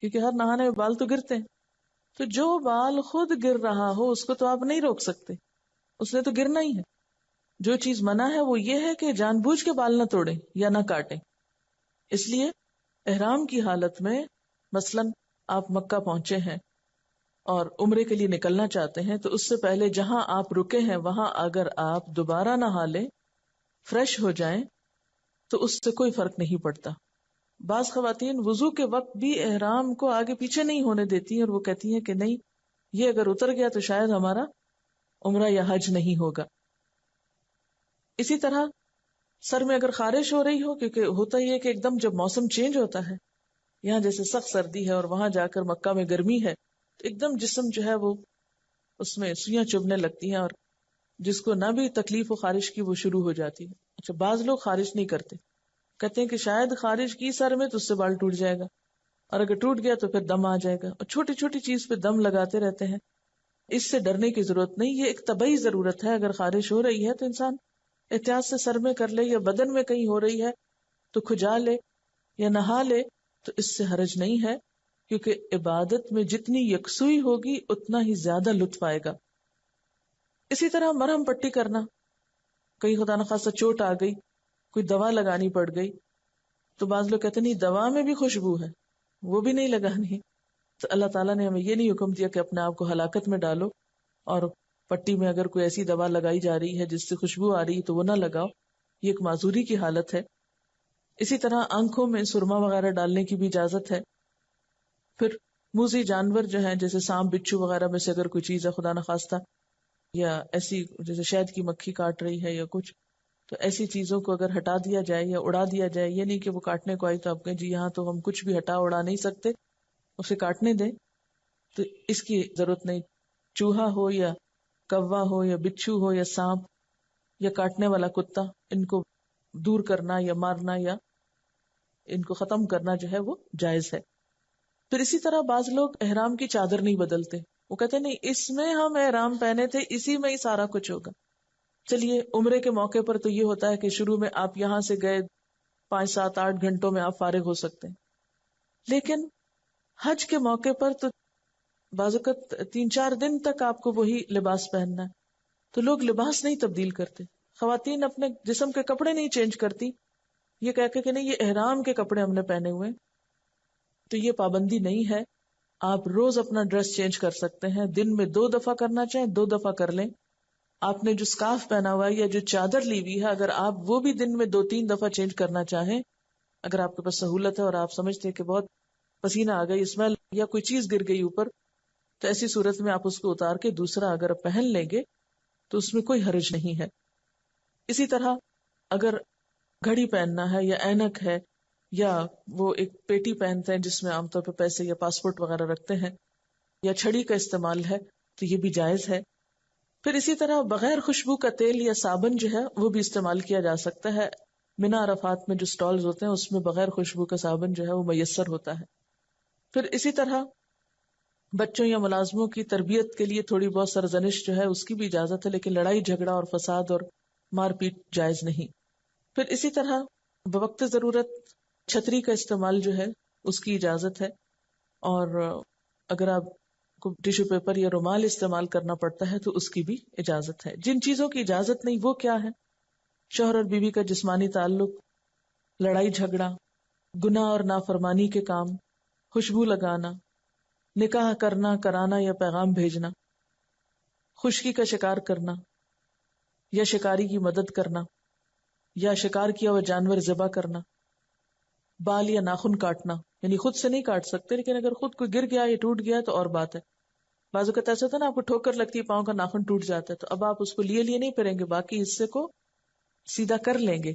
کیونکہ ہر نہانے میں بال تو گرتے ہیں. تو جو بال خود گر رہا ہو اس کو تو آپ نہیں روک سکتے، اس نے تو گرنا ہی ہے. جو چیز منع ہے وہ یہ ہے کہ جان بوجھ کے بال نہ توڑیں یا نہ کاٹیں. اس لیے احرام کی حالت میں مثلاً آپ مکہ پہنچے ہیں اور عمرے کے لیے نکلنا چاہتے ہیں، تو اس سے پہلے جہاں آپ رکے ہیں وہاں اگر آپ دوبارہ نہا لیں، فریش ہو جائیں، تو اس سے کوئی فرق نہیں پڑتا. بعض خواتین وضو کے وقت بھی احرام کو آگے پیچھے نہیں ہونے دیتی ہیں اور وہ کہتی ہیں کہ نہیں، یہ اگر اتر گیا تو شاید ہمارا عمرہ یا حج نہیں ہوگا. اسی طرح سر میں اگر خارش ہو رہی ہو، کیونکہ ہوتا ہی ہے کہ ایک دم جب موسم چینج ہوتا ہے، یہاں جیسے سخت سردی ہے اور وہاں جا کر مکہ میں گرمی ہے، تو ایک دم جسم جو ہے وہ اس میں سوئیاں چبھنے لگتی ہیں، اور جس کو نہ بھی تکلیف و خارش کی وہ شروع ہو جاتی ہے. اچھا، بعض لوگ خارش نہیں کرتے، کہتے ہیں کہ شاید خارش کی سر میں تو اس سے بال ٹوٹ جائے گا، اور اگر ٹوٹ گیا تو پھر دم آ جائے گا، اور چھوٹی چھوٹی چیز پہ دم لگاتے رہتے ہیں. اس سے ڈرنے کی ضرورت نہیں، یہ ایک طبعی ضرورت ہے. اگر خارش ہو رہی ہے تو انسان احتیاط سے سر میں کر لے، یا بدن میں کہیں ہو رہی ہے تو کھجا لے یا نہا لے، تو اس سے حرج نہیں ہے، کیونکہ عبادت میں جتنی یکسوئی ہوگی اتنا ہی زیادہ لطف آئے گا. اسی طرح مرہم پٹی کرنا، کہیں خدا نخواستہ چوٹ آ گئی، کوئی دوا لگانی پڑ گئی، تو بعض لوگ کہتے ہیں نہیں دوا میں بھی خوشبو ہے، وہ بھی نہیں لگانی. تو اللہ تعالیٰ نے ہمیں یہ نہیں حکم دیا کہ اپنے آپ کو ہلاکت میں ڈالو اور پٹی میں اگر کوئی ایسی دوا لگائی جا رہی ہے جس سے خوشبو آ رہی ہے تو وہ نہ لگاؤ، یہ ایک معذوری کی حالت ہے. اسی طرح آنکھوں میں سرما وغیرہ ڈالنے کی بھی اجازت ہے. پھر موذی جانور جو ہیں جیسے سانپ بچھو وغیرہ میں سے اگر کوئی چیز ہے خدا نخواستہ، یا ایسی جیسے شہد کی مکھی کاٹ رہی ہے یا کچھ، تو ایسی چیزوں کو اگر ہٹا دیا جائے یا اڑا دیا جائے، یہ نہیں کہ وہ کاٹنے کو آئی تو آپ کہیں جی یہاں تو ہم کچھ بھی ہٹا اڑا نہیں سکتے، اسے کاٹنے دیں، تو اس کی ضرورت نہیں. چوہا ہو یا کوا ہو یا بچھو ہو یا سانپ یا کاٹنے والا کتا، ان کو دور کرنا یا مارنا یا ان کو ختم کرنا جو ہے وہ جائز ہے. پھر اسی طرح بعض لوگ احرام کی چادر نہیں بدلتے، وہ کہتے نہیں اس میں ہم احرام پہنے تھے، اسی میں ہی سارا کچھ ہوگا. چلیے عمرے کے موقع پر تو یہ ہوتا ہے کہ شروع میں آپ یہاں سے گئے 5 7 8 گھنٹوں میں آپ فارغ ہو سکتے ہیں، لیکن حج کے موقع پر تو بعض اوقات 3 4 دن تک آپ کو وہی لباس پہننا ہے، تو لوگ لباس نہیں تبدیل کرتے. خواتین اپنے جسم کے کپڑے نہیں چینج کرتی، یہ کہہ کے کہ نہیں یہ احرام کے کپڑے ہم نے پہنے ہوئے. تو یہ پابندی نہیں ہے، آپ روز اپنا ڈریس چینج کر سکتے ہیں، دن میں 2 دفعہ کرنا چاہیں 2 دفعہ کر لیں. آپ نے جو سکارف پہنا ہوا ہے یا جو چادر لی ہوئی ہے، اگر آپ وہ بھی دن میں 2 3 دفعہ چینج کرنا چاہیں، اگر آپ کے پاس سہولت ہے اور آپ سمجھتے ہیں کہ بہت پسینہ آ گئی، اسمیل یا کوئی چیز گر گئی اوپر، تو ایسی صورت میں آپ اس کو اتار کے دوسرا اگر پہن لیں گے تو اس میں کوئی حرج نہیں ہے. اسی طرح اگر گھڑی پہننا ہے یا اینک ہے، یا وہ ایک پیٹی پہنتے ہیں جس میں عام طور پہ پیسے یا پاسپورٹ وغیرہ رکھتے ہیں، یا چھڑی کا استعمال ہے، تو یہ بھی جائز ہے. پھر اسی طرح بغیر خوشبو کا تیل یا صابن جو ہے وہ بھی استعمال کیا جا سکتا ہے. منا عرفات میں جو سٹالز ہوتے ہیں اس میں بغیر خوشبو کا صابن جو ہے وہ میسر ہوتا ہے. پھر اسی طرح بچوں یا ملازموں کی تربیت کے لیے تھوڑی بہت سرزنش جو ہے اس کی بھی اجازت ہے، لیکن لڑائی جھگڑا اور فساد اور مار پیٹ جائز نہیں. پھر اسی طرح بوقت ضرورت چھتری کا استعمال جو ہے اس کی اجازت ہے، اور اگر آپ کو ٹیشو پیپر یا رومال استعمال کرنا پڑتا ہے تو اس کی بھی اجازت ہے. جن چیزوں کی اجازت نہیں وہ کیا ہے؟ شوہر اور بیوی کا جسمانی تعلق، لڑائی جھگڑا، گناہ اور نافرمانی کے کام، خوشبو لگانا، نکاح کرنا کرانا یا پیغام بھیجنا، خشکی کا شکار کرنا یا شکاری کی مدد کرنا، یا شکار کیا ہوا جانور ذبح کرنا، بال یا ناخن کاٹنا، یعنی خود سے نہیں کاٹ سکتے لیکن اگر خود کوئی گر گیا یا ٹوٹ گیا تو اور بات ہے. بعض اوقات ایسا ہوتا ہے نا آپ کو ٹھوکر لگتی ہے، پاؤں کا ناخن ٹوٹ جاتا ہے، تو اب آپ اس کو لیے نہیں پھریں گے، باقی حصے کو سیدھا کر لیں گے.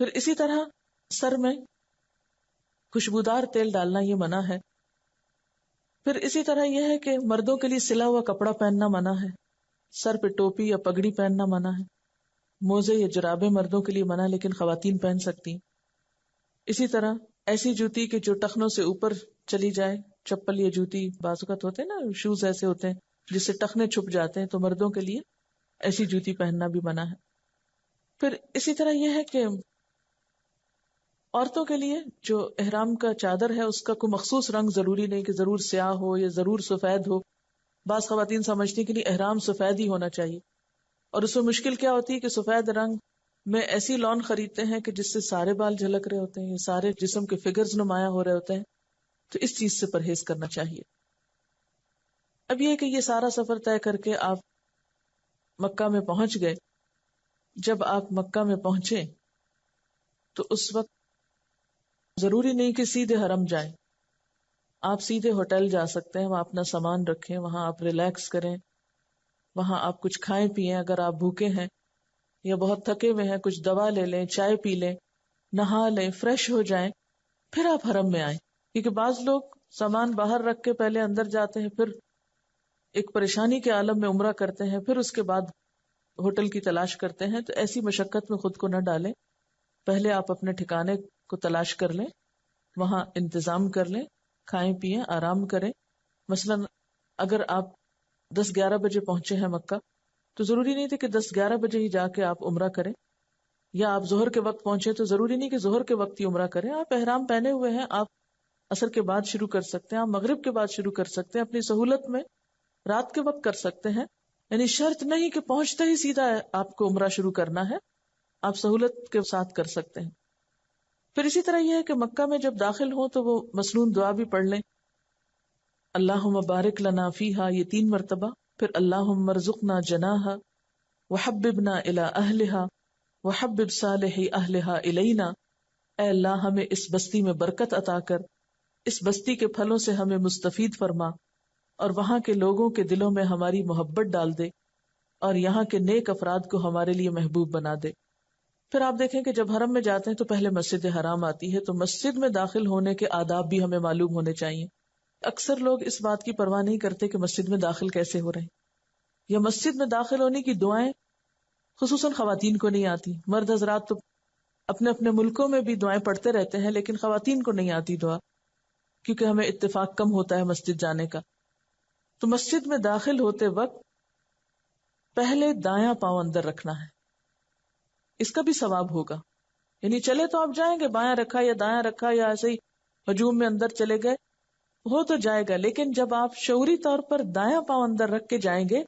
پھر اسی طرح سر میں خوشبودار تیل ڈالنا یہ منع ہے. پھر اسی طرح یہ ہے کہ مردوں کے لیے سلا ہوا کپڑا پہننا منع ہے، سر پہ ٹوپی یا پگڑی پہننا منع ہے، موزے یا جرابیں مردوں کے لیے منع لیکن خواتین پہن سکتی. اسی طرح ایسی جوتی کہ جو ٹخنوں سے اوپر چلی جائے، چپل یا جوتی، بعض اوقات ہوتے ہیں نا شوز ایسے ہوتے ہیں جس سے ٹخنے چھپ جاتے ہیں، تو مردوں کے لیے ایسی جوتی پہننا بھی منع ہے. پھر اسی طرح یہ ہے کہ عورتوں کے لیے جو احرام کا چادر ہے اس کا کوئی مخصوص رنگ ضروری نہیں کہ ضرور سیاہ ہو یا ضرور سفید ہو. بعض خواتین سمجھتی کہ نہیں احرام سفید ہی ہونا چاہیے، اور اس میں مشکل کیا ہوتی ہے کہ سفید رنگ میں ایسی لون خریدتے ہیں کہ جس سے سارے بال جھلک رہے ہوتے ہیں، سارے جسم کے فگرز نمایاں ہو رہے ہوتے ہیں، تو اس چیز سے پرہیز کرنا چاہیے. اب یہ کہ یہ سارا سفر طے کر کے آپ مکہ میں پہنچ گئے. جب آپ مکہ میں پہنچے تو اس وقت ضروری نہیں کہ سیدھے حرم جائیں، آپ سیدھے ہوٹل جا سکتے ہیں، وہاں اپنا سامان رکھیں، وہاں آپ ریلیکس کریں، وہاں آپ کچھ کھائیں پیئیں اگر آپ بھوکے ہیں یا بہت تھکے ہوئے ہیں، کچھ دوا لے لیں، چائے پی لیں، نہا لیں، فریش ہو جائیں، پھر آپ حرم میں آئیں. کیونکہ بعض لوگ سامان باہر رکھ کے پہلے اندر جاتے ہیں، پھر ایک پریشانی کے عالم میں عمرہ کرتے ہیں، پھر اس کے بعد ہوٹل کی تلاش کرتے ہیں. تو ایسی مشقت میں خود کو نہ ڈالیں، پہلے آپ اپنے ٹھکانے کو تلاش کر لیں، وہاں انتظام کر لیں، کھائیں پیئیں، آرام کریں. مثلا اگر آپ 10-11 بجے پہنچے ہیں مکہ تو ضروری نہیں تھے کہ 10-11 بجے ہی جا کے آپ عمرہ کریں، یا آپ ظہر کے وقت پہنچے تو ضروری نہیں کہ ظہر کے وقت ہی عمرہ کریں. آپ احرام پہنے ہوئے ہیں، آپ عصر کے بعد شروع کر سکتے ہیں، آپ مغرب کے بعد شروع کر سکتے ہیں، اپنی سہولت میں رات کے وقت کر سکتے ہیں. یعنی شرط نہیں کہ پہنچتے ہی سیدھا آپ کو عمرہ شروع کرنا ہے، آپ سہولت کے ساتھ کر سکتے ہیں. پھر اسی طرح یہ ہے کہ مکہ میں جب داخل ہوں تو وہ مسنون دعا بھی پڑھ لیں، اللہم بارک لنا فیہا، یہ 3 مرتبہ. پھر اللہم ارزقنا جناہا وحببنا الی اہلہا وحبب صالحی اہلہا الینا، اے اللہ ہمیں اس بستی میں برکت عطا کر، اس بستی کے پھلوں سے ہمیں مستفید فرما، اور وہاں کے لوگوں کے دلوں میں ہماری محبت ڈال دے، اور یہاں کے نیک افراد کو ہمارے لیے محبوب بنا دے. پھر آپ دیکھیں کہ جب حرم میں جاتے ہیں تو پہلے مسجد حرام آتی ہے، تو مسجد میں داخل ہونے کے آداب بھی ہمیں معلوم ہونے چاہیے. اکثر لوگ اس بات کی پرواہ نہیں کرتے کہ مسجد میں داخل کیسے ہو رہے ہیں، یا مسجد میں داخل ہونے کی دعائیں خصوصاً خواتین کو نہیں آتی. مرد حضرات تو اپنے اپنے ملکوں میں بھی دعائیں پڑھتے رہتے ہیں، لیکن خواتین کو نہیں آتی دعا، کیونکہ ہمیں اتفاق کم ہوتا ہے مسجد جانے کا. تو مسجد میں داخل ہوتے وقت پہلے دایاں پاؤں اندر رکھنا ہے، اس کا بھی ثواب ہوگا. یعنی چلے تو آپ جائیں گے، بایاں رکھا یا دایاں رکھا یا ایسے ہی ہجوم میں اندر چلے گئے، ہو تو جائے گا. لیکن جب آپ شعوری طور پر دایاں پاؤں اندر رکھ کے جائیں گے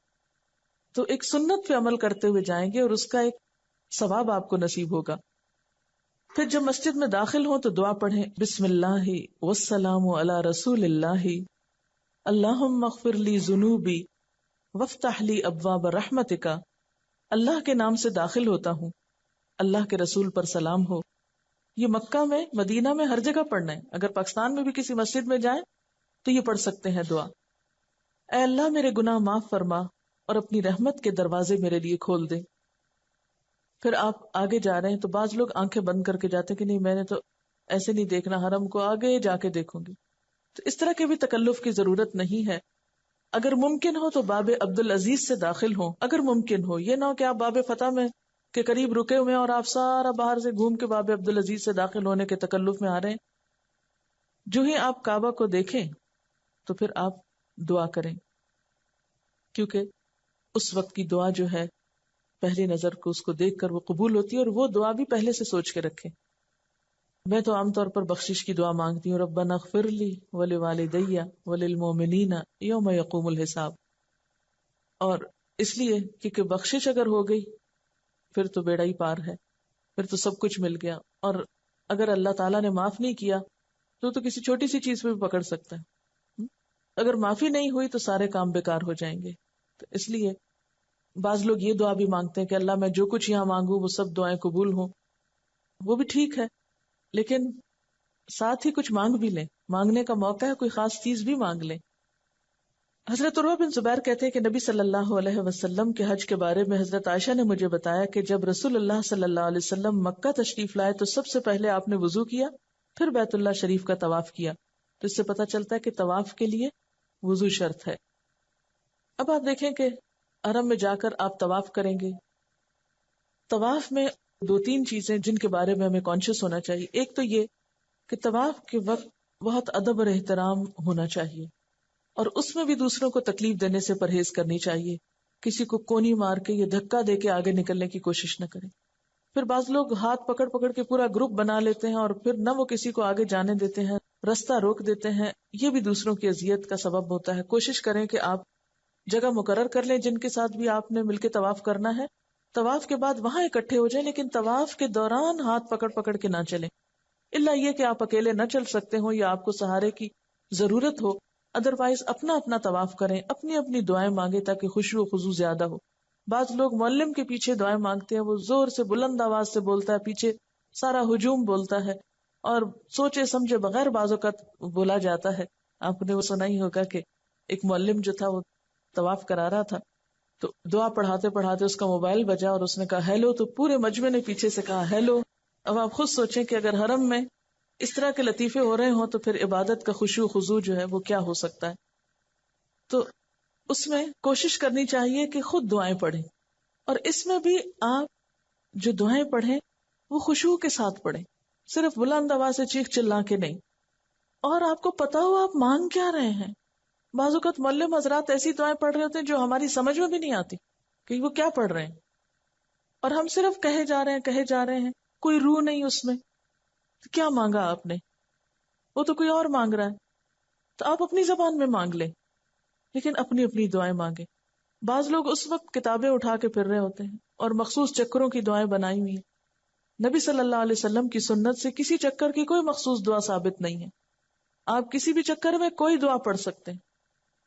تو ایک سنت پہ عمل کرتے ہوئے جائیں گے، اور اس کا ایک ثواب آپ کو نصیب ہوگا. پھر جب مسجد میں داخل ہوں تو دعا پڑھیں، بسم اللہ والسلام علی رسول اللہ، اللہم اغفر لی ذنوبی وافتح لی ابواب رحمتک. اللہ کے نام سے داخل ہوتا ہوں، اللہ کے رسول پر سلام ہو. یہ مکہ میں، مدینہ میں ہر جگہ پڑھنا ہے. اگر پاکستان میں بھی کسی مسجد میں جائیں تو یہ پڑھ سکتے ہیں دعا، اے اللہ میرے گناہ معاف فرما اور اپنی رحمت کے دروازے میرے لیے کھول دے. پھر آپ آگے جا رہے ہیں تو بعض لوگ آنکھیں بند کر کے جاتے کہ نہیں میں نے تو ایسے نہیں دیکھنا، حرم کو آگے جا کے دیکھوں گی. تو اس طرح کے بھی تکلف کی ضرورت نہیں ہے. اگر ممکن ہو تو باب عبدالعزیز سے داخل ہوں، اگر ممکن ہو. یہ نہ ہو کہ آپ باب فتح میں کے قریب رکے ہوئے ہیں اور آپ سارا باہر سے گھوم کے باب عبدالعزیز سے داخل ہونے کے تکلف میں آ رہے ہیں. جو ہی آپ کعبہ کو دیکھیں تو پھر آپ دعا کریں، کیونکہ اس وقت کی دعا جو ہے پہلی نظر کو اس کو دیکھ کر وہ قبول ہوتی ہے، اور وہ دعا بھی پہلے سے سوچ کے رکھیں. میں تو عام طور پر بخشش کی دعا مانگتی ہوں، ربنا اغفر لی ولوالدی وللمؤمنین یوم یقوم الحساب. اور اس لیے کیونکہ بخشش اگر ہو گئی پھر تو بیڑا ہی پار ہے، پھر تو سب کچھ مل گیا. اور اگر اللہ تعالیٰ نے معاف نہیں کیا تو کسی چھوٹی سی چیز پہ بھی پکڑ سکتا ہے. اگر معافی نہیں ہوئی تو سارے کام بیکار ہو جائیں گے. تو اس لیے بعض لوگ یہ دعا بھی مانگتے ہیں کہ اللہ میں جو کچھ یہاں مانگوں وہ سب دعائیں قبول ہوں. وہ بھی ٹھیک ہے، لیکن ساتھ ہی کچھ مانگ بھی لیں. مانگنے کا موقع ہے، کوئی خاص چیز بھی مانگ لیں. حضرت عروہ بن زبیر کہتے ہیں کہ نبی صلی اللہ علیہ وسلم کے حج کے بارے میں حضرت عائشہ نے مجھے بتایا کہ جب رسول اللہ صلی اللہ علیہ وسلم مکہ تشریف لائے تو سب سے پہلے آپ نے وضو کیا، پھر بیت اللہ شریف کا طواف کیا. تو اس سے پتہ چلتا ہے کہ طواف کے لیے وضو شرط ہے. اب آپ دیکھیں کہ حرم میں جا کر آپ طواف کریں گے. طواف میں 2-3 چیزیں جن کے بارے میں ہمیں کانشیس ہونا چاہیے. ایک تو یہ کہ طواف کے وقت بہت ادب اور احترام ہونا چاہیے، اور اس میں بھی دوسروں کو تکلیف دینے سے پرہیز کرنی چاہیے. کسی کو کونی مار کے یا دھکا دے کے آگے نکلنے کی کوشش نہ کریں. پھر بعض لوگ ہاتھ پکڑ پکڑ کے پورا گروپ بنا لیتے ہیں اور پھر نہ وہ کسی کو آگے جانے دیتے ہیں، رستہ روک دیتے ہیں. یہ بھی دوسروں کی اذیت کا سبب ہوتا ہے. کوشش کریں کہ آپ جگہ مقرر کر لیں جن کے ساتھ بھی آپ نے مل کے طواف کرنا ہے. طواف کے بعد وہاں اکٹھے ہو جائیں، لیکن طواف کے دوران ہاتھ پکڑ پکڑ کے نہ چلیں، الا یہ کہ آپ اکیلے نہ چل سکتے ہو یا آپ کو سہارے کی ضرورت ہو. ادروائز اپنا اپنا طواف کریں، اپنی اپنی دعائیں مانگیں تاکہ خشوع و خضوع زیادہ ہو. بعض لوگ معلم کے پیچھے دعائیں مانگتے ہیں، وہ زور سے بلند آواز سے بولتا ہے، پیچھے سارا ہجوم بولتا ہے اور سوچے سمجھے بغیر بعض اوقات بولا جاتا ہے. آپ نے وہ سنا ہی ہوگا کہ ایک معلم جو تھا وہ طواف کرا رہا تھا تو دعا پڑھاتے پڑھاتے اس کا موبائل بجا اور اس نے کہا ہیلو، تو پورے مجمع نے پیچھے سے کہا ہیلو. اب آپ خود سوچیں کہ اگر حرم میں اس طرح کے لطیفے ہو رہے ہوں تو پھر عبادت کا خشوع خضوع جو ہے وہ کیا ہو سکتا ہے. تو اس میں کوشش کرنی چاہیے کہ خود دعائیں پڑھیں، اور اس میں بھی آپ جو دعائیں پڑھیں وہ خشوع کے ساتھ پڑھیں، صرف بلند آواز سے چیخ چلا کے نہیں. اور آپ کو پتا ہو آپ مانگ کیا رہے ہیں. بعض اوقات معلم حضرات ایسی دعائیں پڑھ رہے ہوتے ہیں جو ہماری سمجھ میں بھی نہیں آتی کہ وہ کیا پڑھ رہے ہیں، اور ہم صرف کہے جا رہے ہیں، کوئی روح نہیں اس میں. تو کیا مانگا آپ نے؟ وہ تو کوئی اور مانگ رہا ہے. تو آپ اپنی زبان میں مانگ لیں، لیکن اپنی اپنی دعائیں مانگیں. بعض لوگ اس وقت کتابیں اٹھا کے پھر رہے ہوتے ہیں اور مخصوص چکروں کی دعائیں بنائی ہوئی ہیں. نبی صلی اللہ علیہ وسلم کی سنت سے کسی چکر کی کوئی مخصوص دعا ثابت نہیں ہے. آپ کسی بھی چکر میں کوئی دعا پڑھ سکتے ہیں،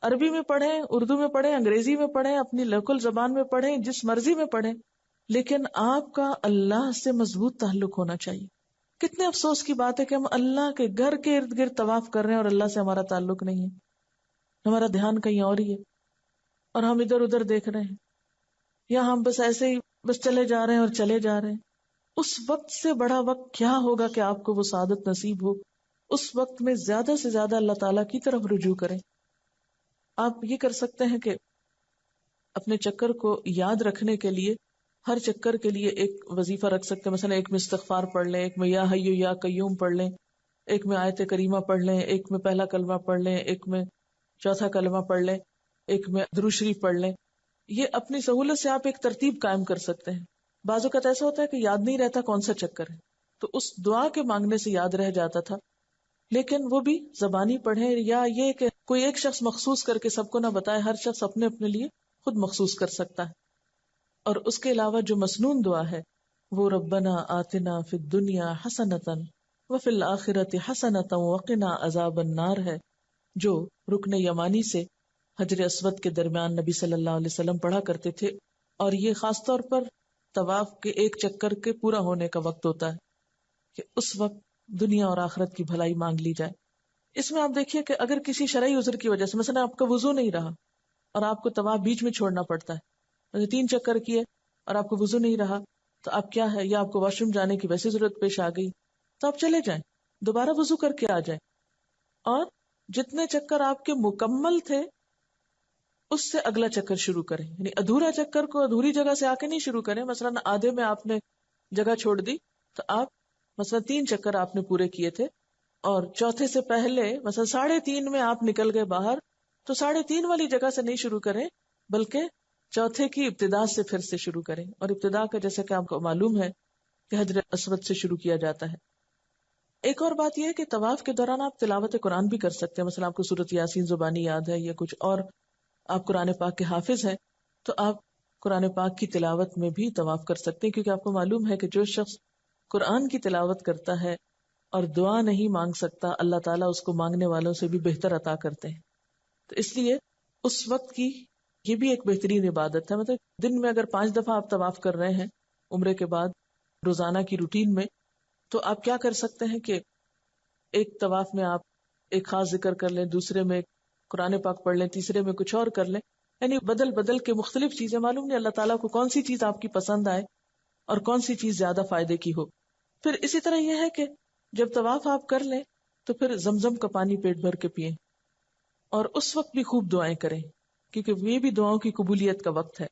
عربی میں پڑھیں، اردو میں پڑھیں، انگریزی میں پڑھیں، اپنی لوکل زبان میں پڑھیں، جس مرضی میں پڑھیں، لیکن آپ کا اللہ سے مضبوط تعلق ہونا چاہیے. کتنے افسوس کی بات ہے کہ ہم اللہ کے گھر کے ارد گرد طواف کر رہے ہیں اور اللہ سے ہمارا تعلق نہیں ہے، ہمارا دھیان کہیں اور ہی ہے اور ہم ادھر ادھر دیکھ رہے ہیں، یا ہم بس ایسے ہی بس چلے جا رہے ہیں اور چلے جا رہے ہیں. اس وقت سے بڑا وقت کیا ہوگا کہ آپ کو وہ سعادت نصیب ہو؟ اس وقت میں زیادہ سے زیادہ اللہ تعالیٰ کی طرف رجوع کریں. آپ یہ کر سکتے ہیں کہ اپنے چکر کو یاد رکھنے کے لیے ہر چکر کے لیے ایک وظیفہ رکھ سکتے ہیں. مثلا ایک میں استغفار پڑھ لیں، ایک میں یا حیو یا قیوم پڑھ لیں، ایک میں آیت کریمہ پڑھ لیں، ایک میں پہلا کلمہ پڑھ لیں، ایک میں چوتھا کلمہ پڑھ لیں، ایک میں درود شریف پڑھ لیں. یہ اپنی سہولت سے آپ ایک ترتیب قائم کر سکتے ہیں. بعض اوقات ایسا ہوتا ہے کہ یاد نہیں رہتا کون سا چکر ہے، تو اس دعا کے مانگنے سے یاد رہ جاتا تھا. لیکن وہ بھی زبانی پڑھیں، یا یہ کہ کوئی ایک شخص مخصوص کر کے سب کو نہ بتائے، ہر شخص اپنے اپنے لیے خود مخصوص کر سکتا ہے. اور اس کے علاوہ جو مسنون دعا ہے وہ ربنا آتنا فی الدنیا حسنۃ وفی الآخرۃ حسنۃ وقنا عذاب النار ہے، جو رکن یمانی سے حجر اسود کے درمیان نبی صلی اللہ علیہ وسلم پڑھا کرتے تھے. اور یہ خاص طور پر طواف کے ایک چکر کے پورا ہونے کا وقت ہوتا ہے کہ اس وقت دنیا اور آخرت کی بھلائی مانگ لی جائے. اس میں آپ دیکھیے کہ اگر کسی شرعی عذر کی وجہ سے مثلا آپ کا وضو نہیں رہا اور آپ کو طواف بیچ میں چھوڑنا پڑتا ہے، 3 چکر کیے اور آپ کو وضو نہیں رہا، تو آپ کیا ہے، یا آپ کو واش روم جانے کی ویسے ضرورت پیش آ گئی، تو آپ چلے جائیں، دوبارہ وضو کر کے آ جائیں، اور جتنے چکر آپ کے مکمل تھے اس سے اگلا چکر شروع کریں. یعنی ادھورا چکر کو ادھوری جگہ سے آ کے نہیں شروع کریں. مثلا آدھے میں آپ نے جگہ چھوڑ دی تو آپ مثلا 3 چکر آپ نے پورے کیے تھے اور چوتھے سے پہلے مثلا 3.5 میں آپ نکل گئے باہر، تو 3.5 والی جگہ سے نہیں شروع کریں بلکہ چوتھے کی ابتدا سے پھر سے شروع کریں. اور ابتدا کا جیسا کہ آپ کو معلوم ہے کہ حجر اسود سے شروع کیا جاتا ہے. ایک اور بات یہ ہے کہ طواف کے دوران آپ تلاوت قرآن بھی کر سکتے ہیں. مثلا آپ کو سورۃ یاسین زبانی یاد ہے یا کچھ اور، آپ قرآن پاک کے حافظ ہیں تو آپ قرآن پاک کی تلاوت میں بھی طواف کر سکتے ہیں، کیونکہ آپ کو معلوم ہے کہ جو شخص قرآن کی تلاوت کرتا ہے اور دعا نہیں مانگ سکتا، اللہ تعالیٰ اس کو مانگنے والوں سے بھی بہتر عطا کرتے ہیں. تو اس لیے اس وقت کی یہ بھی ایک بہترین عبادت ہے. مطلب دن میں اگر 5 دفعہ آپ طواف کر رہے ہیں عمرے کے بعد روزانہ کی روٹین میں، تو آپ کیا کر سکتے ہیں کہ ایک طواف میں آپ ایک خاص ذکر کر لیں، دوسرے میں قرآن پاک پڑھ لیں، تیسرے میں کچھ اور کر لیں. یعنی بدل بدل کے مختلف چیزیں، معلوم نہیں اللہ تعالیٰ کو کون سی چیز آپ کی پسند آئے اور کون سی چیز زیادہ فائدے کی ہو. پھر اسی طرح یہ ہے کہ جب طواف آپ کر لیں تو پھر زمزم کا پانی پیٹ بھر کے پئیں اور اس وقت بھی خوب دعائیں کریں، کیونکہ یہ بھی دعاؤں کی قبولیت کا وقت ہے.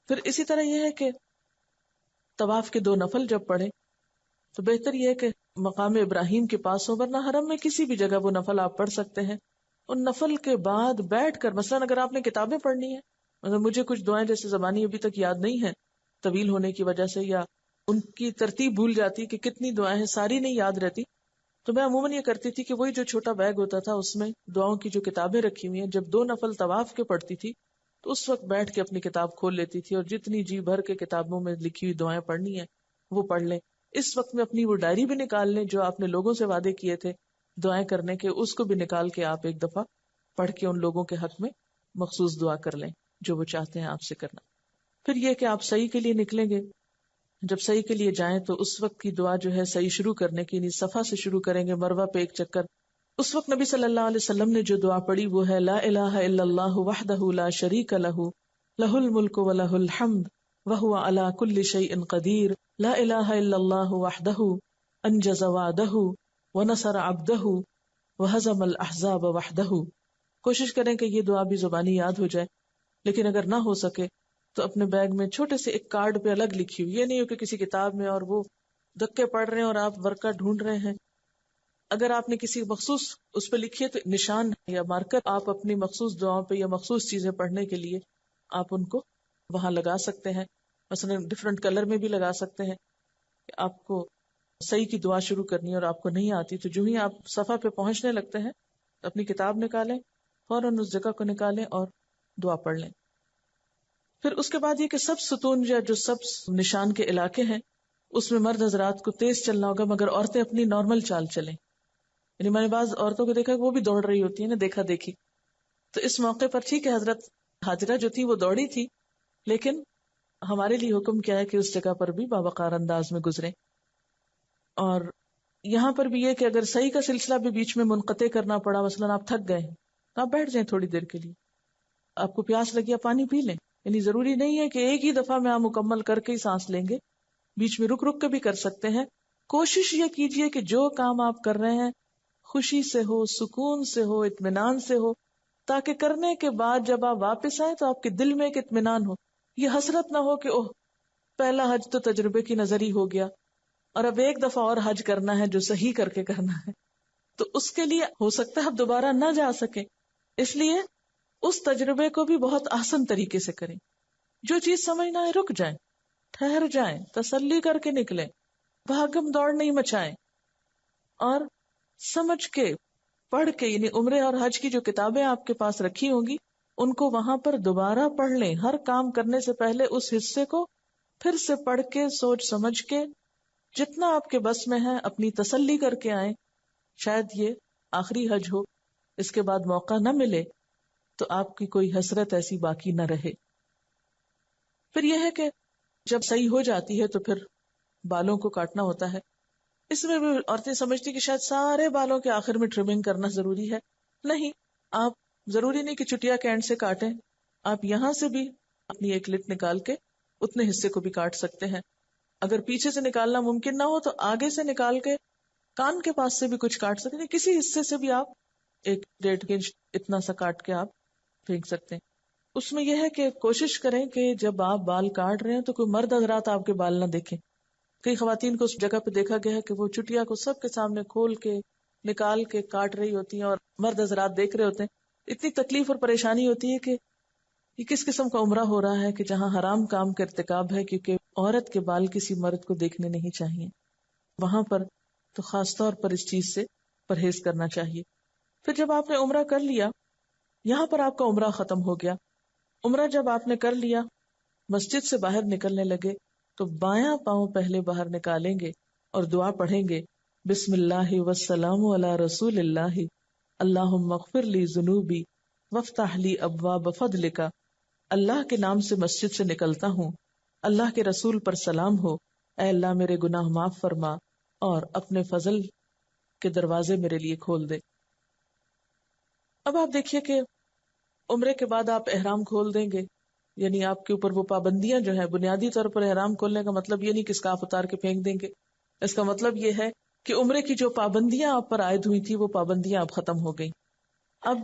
پھر اسی طرح یہ ہے کہ طواف کے 2 نفل جب پڑھیں تو بہتر یہ ہے کہ مقام ابراہیم کے پاس ہو، ورنہ حرم میں کسی بھی جگہ وہ نفل آپ پڑھ سکتے ہیں. ان نفل کے بعد بیٹھ کر مثلا اگر آپ نے کتابیں پڑھنی ہے، مطلب مجھے کچھ دعائیں جیسے زبانی ابھی تک یاد نہیں ہیں، طویل ہونے کی وجہ سے یا ان کی ترتیب بھول جاتی کہ کتنی دعائیں ہیں، ساری نہیں یاد رہتی، تو میں عموماً یہ کرتی تھی کہ وہی جو چھوٹا بیگ ہوتا تھا اس میں دعاؤں کی جو کتابیں رکھی ہوئی ہیں، جب 2 نفل طواف کے پڑھتی تھی تو اس وقت بیٹھ کے اپنی کتاب کھول لیتی تھی اور جتنی جی بھر کے کتابوں میں لکھی ہوئی دعائیں پڑھنی ہیں وہ پڑھ لیں. اس وقت میں اپنی وہ ڈائری بھی نکال لیں جو آپ نے لوگوں سے وعدے کیے تھے دعائیں کرنے کے، اس کو بھی نکال کے آپ ایک دفعہ پڑھ کے ان لوگوں کے حق میں مخصوص دعا کر لیں جو وہ چاہتے ہیں آپ سے کرنا. پھر یہ کہ آپ صحیح کے لیے نکلیں گے، جب صحیح کے لیے جائیں تو اس وقت کی دعا جو ہے صحیح شروع کرنے کی، یعنی صفا سے شروع کریں گے، مروہ پہ ایک چکر. اس وقت نبی صلی اللہ علیہ وسلم نے جو دعا پڑھی وہ ہے لا الہ الا اللہ وحدہ لا شریک لہ لہ الملک ولہ الحمد وہو علی کل شیء قدیر لا الہ الا اللہ وحدہ انجز وعدہ ونصر عبدہ وہزم الاحزاب وحدہ. کوشش کریں کہ یہ دعا بھی زبانی یاد ہو جائے، لیکن اگر نہ ہو سکے تو اپنے بیگ میں چھوٹے سے ایک کارڈ پہ الگ لکھی ہوئی، یہ نہیں ہو کہ کسی کتاب میں اور وہ دکے پڑھ رہے ہیں اور آپ ورقہ ڈھونڈ رہے ہیں. اگر آپ نے کسی مخصوص اس پہ لکھی ہے تو نشان یا مارکر آپ اپنی مخصوص دعاؤں پہ یا مخصوص چیزیں پڑھنے کے لیے آپ ان کو وہاں لگا سکتے ہیں. مثلا ڈفرنٹ کلر میں بھی لگا سکتے ہیں کہ آپ کو صحیح کی دعا شروع کرنی ہے اور آپ کو نہیں آتی تو جو ہی آپ صفحہ پہ پہنچنے لگتے ہیں اپنی کتاب نکالیں، فوراً اس جگہ کو نکالیں اور دعا پڑھ لیں. پھر اس کے بعد یہ کہ سب ستون یا جو سب نشان کے علاقے ہیں اس میں مرد حضرات کو تیز چلنا ہوگا، مگر عورتیں اپنی نارمل چال چلیں. یعنی میں نے بعض عورتوں کو دیکھا کہ وہ بھی دوڑ رہی ہوتی ہے نا، دیکھا دیکھی. تو اس موقع پر ٹھیک ہے حضرت حاجرہ جو تھی وہ دوڑی تھی، لیکن ہمارے لیے حکم کیا ہے کہ اس جگہ پر بھی باوقار انداز میں گزریں. اور یہاں پر بھی یہ کہ اگر صحیح کا سلسلہ بھی بیچ میں منقطع کرنا پڑا، مثلا آپ تھک گئے تو آپ بیٹھ جائیں تھوڑی دیر کے لیے، آپ کو پیاس لگی آپ پانی پی لیں. یعنی ضروری نہیں ہے کہ ایک ہی دفعہ میں آپ مکمل کر کے ہی سانس لیں گے، بیچ میں رک رک کے بھی کر سکتے ہیں. کوشش یہ کیجئے کہ جو کام آپ کر رہے ہیں خوشی سے ہو، سکون سے ہو، اطمینان سے ہو، تاکہ کرنے کے بعد جب آپ واپس آئیں تو آپ کے دل میں ایک اطمینان ہو. یہ حسرت نہ ہو کہ اوہ پہلا حج تو تجربے کی نظر ہی ہو گیا اور اب ایک دفعہ اور حج کرنا ہے جو صحیح کر کے کرنا ہے، تو اس کے لیے ہو سکتا ہے آپ دوبارہ نہ جا سکیں. اس لیے اس تجربے کو بھی بہت آسان طریقے سے کریں. جو چیز سمجھ نہ آئے رک جائیں، ٹھہر جائیں، تسلی کر کے نکلیں، بھاگم دوڑ نہیں مچائیں، اور سمجھ کے پڑھ کے، یعنی عمرے اور حج کی جو کتابیں آپ کے پاس رکھی ہوں گی ان کو وہاں پر دوبارہ پڑھ لیں. ہر کام کرنے سے پہلے اس حصے کو پھر سے پڑھ کے سوچ سمجھ کے جتنا آپ کے بس میں ہے اپنی تسلی کر کے آئیں. شاید یہ آخری حج ہو، اس کے بعد موقع نہ ملے تو آپ کی کوئی حسرت ایسی باقی نہ رہے. پھر یہ ہے کہ جب صحیح ہو جاتی ہے تو پھر بالوں کو کاٹنا ہوتا ہے. اس میں بھی عورتیں سمجھتی کہ شاید سارے بالوں کے آخر میں ٹرمنگ کرنا ضروری ہے. نہیں، آپ ضروری نہیں کہ چٹیا کے اینڈ سے کاٹیں، آپ یہاں سے بھی اپنی ایک لٹ نکال کے اتنے حصے کو بھی کاٹ سکتے ہیں. اگر پیچھے سے نکالنا ممکن نہ ہو تو آگے سے نکال کے کان کے پاس سے بھی کچھ کاٹ سکتے ہیں. کسی حصے سے بھی آپ 1.5 انچ اتنا سا کاٹ کے آپ پھینک سکتے ہیں. اس میں یہ ہے کہ کوشش کریں کہ جب آپ بال کاٹ رہے ہیں تو کوئی مرد حضرات آپ کے بال نہ دیکھیں. کئی خواتین کو اس جگہ پہ دیکھا گیا ہے کہ وہ چٹیا کو سب کے سامنے کھول کے نکال کے کاٹ رہی ہوتی ہیں اور مرد حضرات دیکھ رہے ہوتے ہیں. اتنی تکلیف اور پریشانی ہوتی ہے کہ یہ کس قسم کا عمرہ ہو رہا ہے کہ جہاں حرام کام کا ارتکاب ہے، کیونکہ عورت کے بال کسی مرد کو دیکھنے نہیں چاہیے. وہاں پر تو خاص طور پر اس چیز سے پرہیز کرنا چاہیے. پھر جب آپ نے عمرہ کر لیا، یہاں پر آپ کا عمرہ ختم ہو گیا. عمرہ جب آپ نے کر لیا، مسجد سے باہر نکلنے لگے تو بایاں پاؤں پہلے باہر نکالیں گے اور دعا پڑھیں گے، بسم اللہ والسلام علی رسول اللہ، اللہم اغفر لی ذنوبی وافتح لی ابواب فضلک. اللہ کے نام سے مسجد سے نکلتا ہوں، اللہ کے رسول پر سلام ہو، اے اللہ میرے گناہ معاف فرما اور اپنے فضل کے دروازے میرے لیے کھول دے. اب آپ دیکھیے کہ عمرے کے بعد آپ احرام کھول دیں گے، یعنی آپ کے اوپر وہ پابندیاں جو ہیں، بنیادی طور پر احرام کھولنے کا مطلب یہ نہیں کہ اسکارف اتار کے پھینک دیں گے. اس کا مطلب یہ ہے کہ عمرے کی جو پابندیاں آپ پر عائد ہوئی تھی وہ پابندیاں اب ختم ہو گئی. اب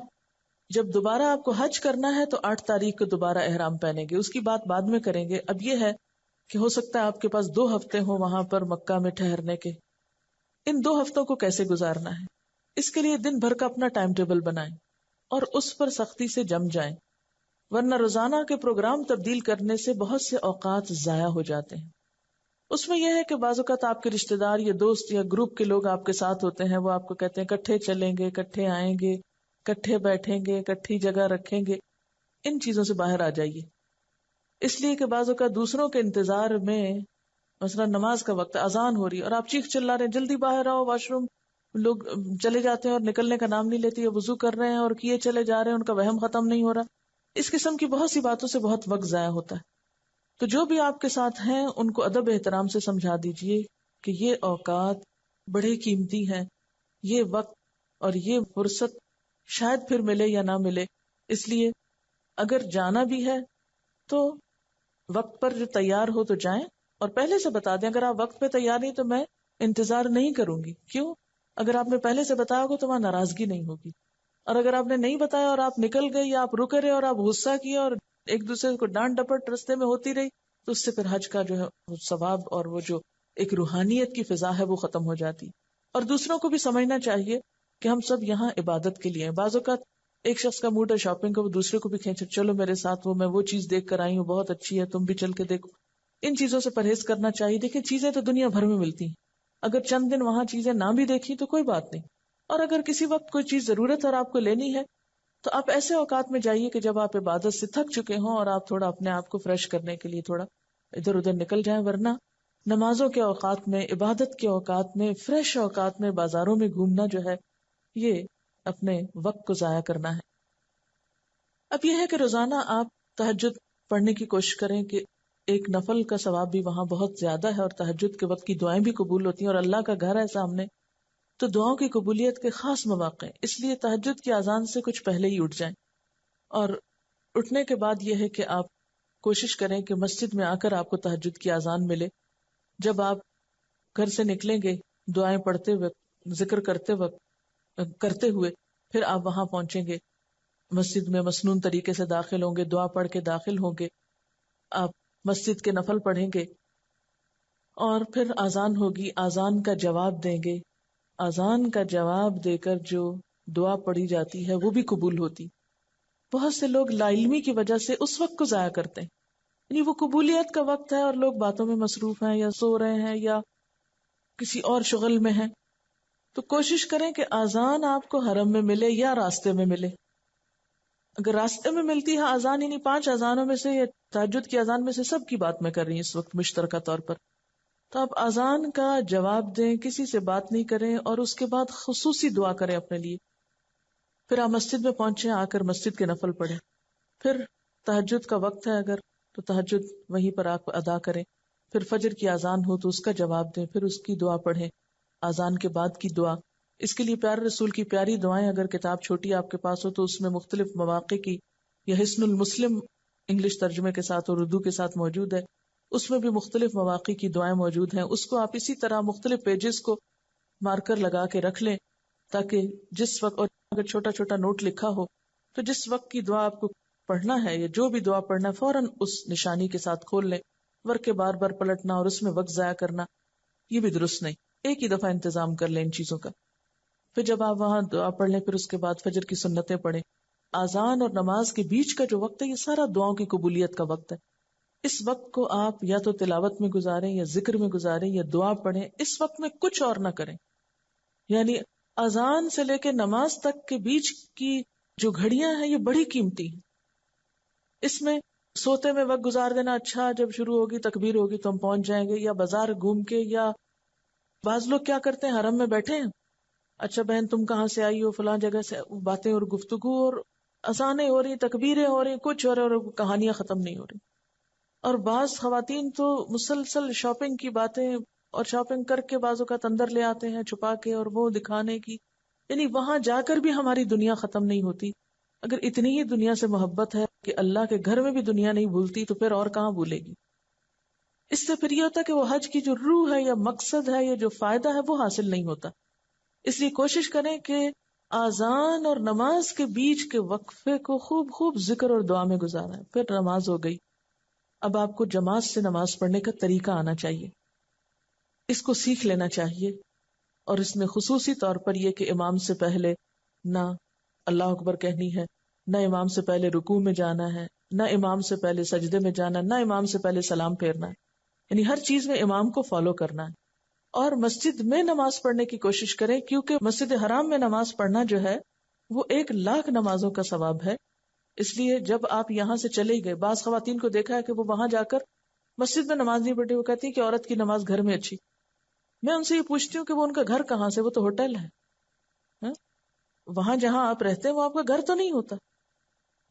جب دوبارہ آپ کو حج کرنا ہے تو 8 تاریخ کو دوبارہ احرام پہنیں گے. اس کی بات بعد میں کریں گے. اب یہ ہے کہ ہو سکتا ہے آپ کے پاس 2 ہفتے ہوں وہاں پر مکہ میں ٹھہرنے کے. ان 2 ہفتوں کو کیسے گزارنا ہے، اس کے لیے دن بھر کا اپنا ٹائم ٹیبل بنائیں اور اس پر سختی سے جم جائیں. ورنہ روزانہ کے پروگرام تبدیل کرنے سے بہت سے اوقات ضائع ہو جاتے ہیں. اس میں یہ ہے کہ بعض اوقات آپ کے رشتے دار یا دوست یا گروپ کے لوگ آپ کے ساتھ ہوتے ہیں، وہ آپ کو کہتے ہیں کٹھے چلیں گے، کٹھے آئیں گے، کٹھے بیٹھیں گے، کٹھی جگہ رکھیں گے. ان چیزوں سے باہر آ جائیے. اس لیے کہ بعض اوقات دوسروں کے انتظار میں، مثلا نماز کا وقت اذان ہو رہی ہے اور آپ چیخ چلا رہے ہیں جلدی باہر آؤ واش روم، لوگ چلے جاتے ہیں اور نکلنے کا نام نہیں لیتے، یا وضو کر رہے ہیں اور کیے چلے جا رہے ہیں، ان کا وہم ختم نہیں ہو رہا. اس قسم کی بہت سی باتوں سے بہت وقت ضائع ہوتا ہے. تو جو بھی آپ کے ساتھ ہیں ان کو ادب احترام سے سمجھا دیجئے کہ یہ اوقات بڑے قیمتی ہیں، یہ وقت اور یہ فرصت شاید پھر ملے یا نہ ملے. اس لیے اگر جانا بھی ہے تو وقت پر جو تیار ہو تو جائیں، اور پہلے سے بتا دیں اگر آپ وقت پہ تیار نہیں تو میں انتظار نہیں کروں گی. کیوں؟ اگر آپ نے پہلے سے بتایا ہوگا تو وہاں ناراضگی نہیں ہوگی. اور اگر آپ نے نہیں بتایا اور آپ نکل گئے یا آپ رکے رہے اور آپ غصہ کیا اور ایک دوسرے کو ڈانٹ ڈپٹ رستے میں ہوتی رہی، تو اس سے پھر حج کا جو ہے وہ ثواب اور وہ جو ایک روحانیت کی فضا ہے وہ ختم ہو جاتی. اور دوسروں کو بھی سمجھنا چاہیے کہ ہم سب یہاں عبادت کے لیے ہیں. بعض اوقات ایک شخص کا موڈ ہے شاپنگ کا، وہ دوسرے کو بھی کھینچے چلو میرے ساتھ، وہ میں وہ چیز دیکھ کر آئی ہوں بہت اچھی ہے، تم بھی چل کے دیکھو. ان چیزوں سے پرہیز کرنا چاہیے. دیکھیں چیزیں تو دنیا بھر میں ملتی ہیں، اگر چند دن وہاں چیزیں نہ بھی دیکھی تو کوئی بات نہیں. اور اگر کسی وقت کوئی چیز ضرورت اور آپ کو لینی ہے تو آپ ایسے اوقات میں جائیے کہ جب آپ عبادت سے تھک چکے ہوں اور آپ تھوڑا اپنے آپ کو فریش کرنے کے لیے تھوڑا ادھر ادھر نکل جائیں. ورنہ نمازوں کے اوقات میں، عبادت کے اوقات میں، فریش اوقات میں بازاروں میں گھومنا جو ہے یہ اپنے وقت کو ضائع کرنا ہے. اب یہ ہے کہ روزانہ آپ تہجد پڑھنے کی کوشش کریں کہ ایک نفل کا ثواب بھی وہاں بہت زیادہ ہے، اور تہجد کے وقت کی دعائیں بھی قبول ہوتی ہیں، اور اللہ کا گھر ہے سامنے تو دعاؤں کی قبولیت کے خاص مواقع ہیں. اس لیے تہجد کی اذان سے کچھ پہلے ہی اٹھ جائیں، اور اٹھنے کے بعد یہ ہے کہ آپ کوشش کریں کہ مسجد میں آ کر آپ کو تہجد کی اذان ملے. جب آپ گھر سے نکلیں گے دعائیں پڑھتے وقت، ذکر کرتے ہوئے پھر آپ وہاں پہنچیں گے، مسجد میں مسنون طریقے سے داخل ہوں گے، دعا پڑھ کے داخل ہوں گے، آپ مسجد کے نفل پڑھیں گے، اور پھر اذان ہوگی، اذان کا جواب دیں گے. اذان کا جواب دے کر جو دعا پڑھی جاتی ہے وہ بھی قبول ہوتی. بہت سے لوگ لا علمی کی وجہ سے اس وقت کو ضائع کرتے ہیں، یعنی وہ قبولیت کا وقت ہے اور لوگ باتوں میں مصروف ہیں یا سو رہے ہیں یا کسی اور شغل میں ہیں. تو کوشش کریں کہ اذان آپ کو حرم میں ملے یا راستے میں ملے. اگر راستے میں ملتی ہے اذان، یعنی 5 اذانوں میں سے یا تہجد کی اذان میں سے سب کی بات میں کر رہی ہوں اس وقت مشترکہ طور پر، تو آپ اذان کا جواب دیں، کسی سے بات نہیں کریں، اور اس کے بعد خصوصی دعا کریں اپنے لیے. پھر آپ مسجد میں پہنچیں، آ کر مسجد کے نفل پڑھیں. پھر تہجد کا وقت ہے اگر تو تہجد وہیں پر آپ ادا کریں. پھر فجر کی اذان ہو تو اس کا جواب دیں، پھر اس کی دعا پڑھیں، اذان کے بعد کی دعا. اس کے لیے پیارے رسول کی پیاری دعائیں، اگر کتاب چھوٹی آپ کے پاس ہو تو اس میں مختلف مواقع کی، یہ حسن المسلم انگلش ترجمے کے ساتھ اور اردو کے ساتھ موجود ہے، اس میں بھی مختلف مواقع کی دعائیں موجود ہیں. اس کو آپ اسی طرح مختلف پیجز کو مارکر لگا کے رکھ لیں، تاکہ جس وقت، اور اگر چھوٹا چھوٹا نوٹ لکھا ہو تو جس وقت کی دعا آپ کو پڑھنا ہے یا جو بھی دعا پڑھنا ہے فوراً اس نشانی کے ساتھ کھول لیں. ورکہ بار بار پلٹنا اور اس میں وقت ضائع کرنا یہ بھی درست نہیں. ایک ہی دفعہ انتظام کر لیں ان چیزوں کا. پھر جب آپ وہاں دعا پڑھ لیں پھر اس کے بعد فجر کی سنتیں پڑھیں. اذان اور نماز کے بیچ کا جو وقت ہے یہ سارا دعاؤں کی قبولیت کا وقت ہے. اس وقت کو آپ یا تو تلاوت میں گزاریں یا ذکر میں گزاریں یا دعا پڑھیں. اس وقت میں کچھ اور نہ کریں. یعنی اذان سے لے کے نماز تک کے بیچ کی جو گھڑیاں ہیں یہ بڑی قیمتی ہیں. اس میں سوتے میں وقت گزار دینا اچھا، جب شروع ہوگی تکبیر ہوگی تو ہم پہنچ جائیں گے، یا بازار گھوم کے، یا بعض لوگ کیا کرتے ہیں حرم میں بیٹھے ہیں، اچھا بہن تم کہاں سے آئی ہو، فلاں جگہ سے، باتیں اور گفتگو اور اذانیں ہو رہی، تکبیریں ہو رہی، کچھ ہو رہا اور کہانیاں ختم نہیں ہو رہی. اور بعض خواتین تو مسلسل شاپنگ کی باتیں، اور شاپنگ کر کے بعض اوقات اندر لے آتے ہیں چھپا کے اور وہ دکھانے کی، یعنی وہاں جا کر بھی ہماری دنیا ختم نہیں ہوتی. اگر اتنی ہی دنیا سے محبت ہے کہ اللہ کے گھر میں بھی دنیا نہیں بھولتی تو پھر اور کہاں بھولے گی. اس سے پھر یہ ہوتا ہے کہ وہ حج کی جو روح ہے یا مقصد ہے یا جو فائدہ ہے وہ حاصل نہیں ہوتا. اس لیے کوشش کریں کہ اذان اور نماز کے بیچ کے وقفے کو خوب خوب ذکر اور دعا میں گزاریں. پھر نماز ہو گئی. اب آپ کو جماعت سے نماز پڑھنے کا طریقہ آنا چاہیے، اس کو سیکھ لینا چاہیے. اور اس میں خصوصی طور پر یہ کہ امام سے پہلے نہ اللہ اکبر کہنی ہے، نہ امام سے پہلے رکوع میں جانا ہے، نہ امام سے پہلے سجدے میں جانا، نہ امام سے پہلے سلام پھیرنا ہے، یعنی ہر چیز میں امام کو فالو کرنا ہے. اور مسجد میں نماز پڑھنے کی کوشش کریں، کیونکہ مسجد حرام میں نماز پڑھنا جو ہے وہ 1,00,000 نمازوں کا ثواب ہے. اس لیے جب آپ یہاں سے چلے گئے، بعض خواتین کو دیکھا ہے کہ وہ وہاں جا کر مسجد میں نماز نہیں پڑھی، وہ کہتی ہے کہ عورت کی نماز گھر میں اچھی. میں ان سے یہ پوچھتی ہوں کہ وہ ان کا گھر کہاں سے، وہ تو ہوٹل ہے. ہاں؟ وہاں جہاں آپ رہتے ہیں وہ آپ کا گھر تو نہیں ہوتا.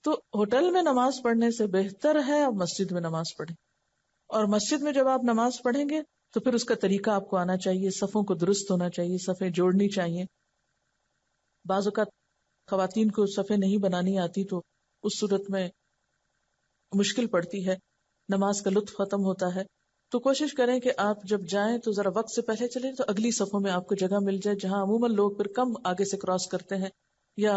تو ہوٹل میں نماز پڑھنے سے بہتر ہے آپ مسجد میں نماز پڑھیں. اور مسجد میں جب آپ نماز پڑھیں گے تو پھر اس کا طریقہ آپ کو آنا چاہیے، صفوں کو درست ہونا چاہیے، صفیں جوڑنی چاہیے. بعض اوقات خواتین کو صفیں نہیں بنانی آتی تو اس صورت میں مشکل پڑتی ہے، نماز کا لطف ختم ہوتا ہے. تو کوشش کریں کہ آپ جب جائیں تو ذرا وقت سے پہلے چلیں تو اگلی صفوں میں آپ کو جگہ مل جائے، جہاں عموماً لوگ پھر کم آگے سے کراس کرتے ہیں، یا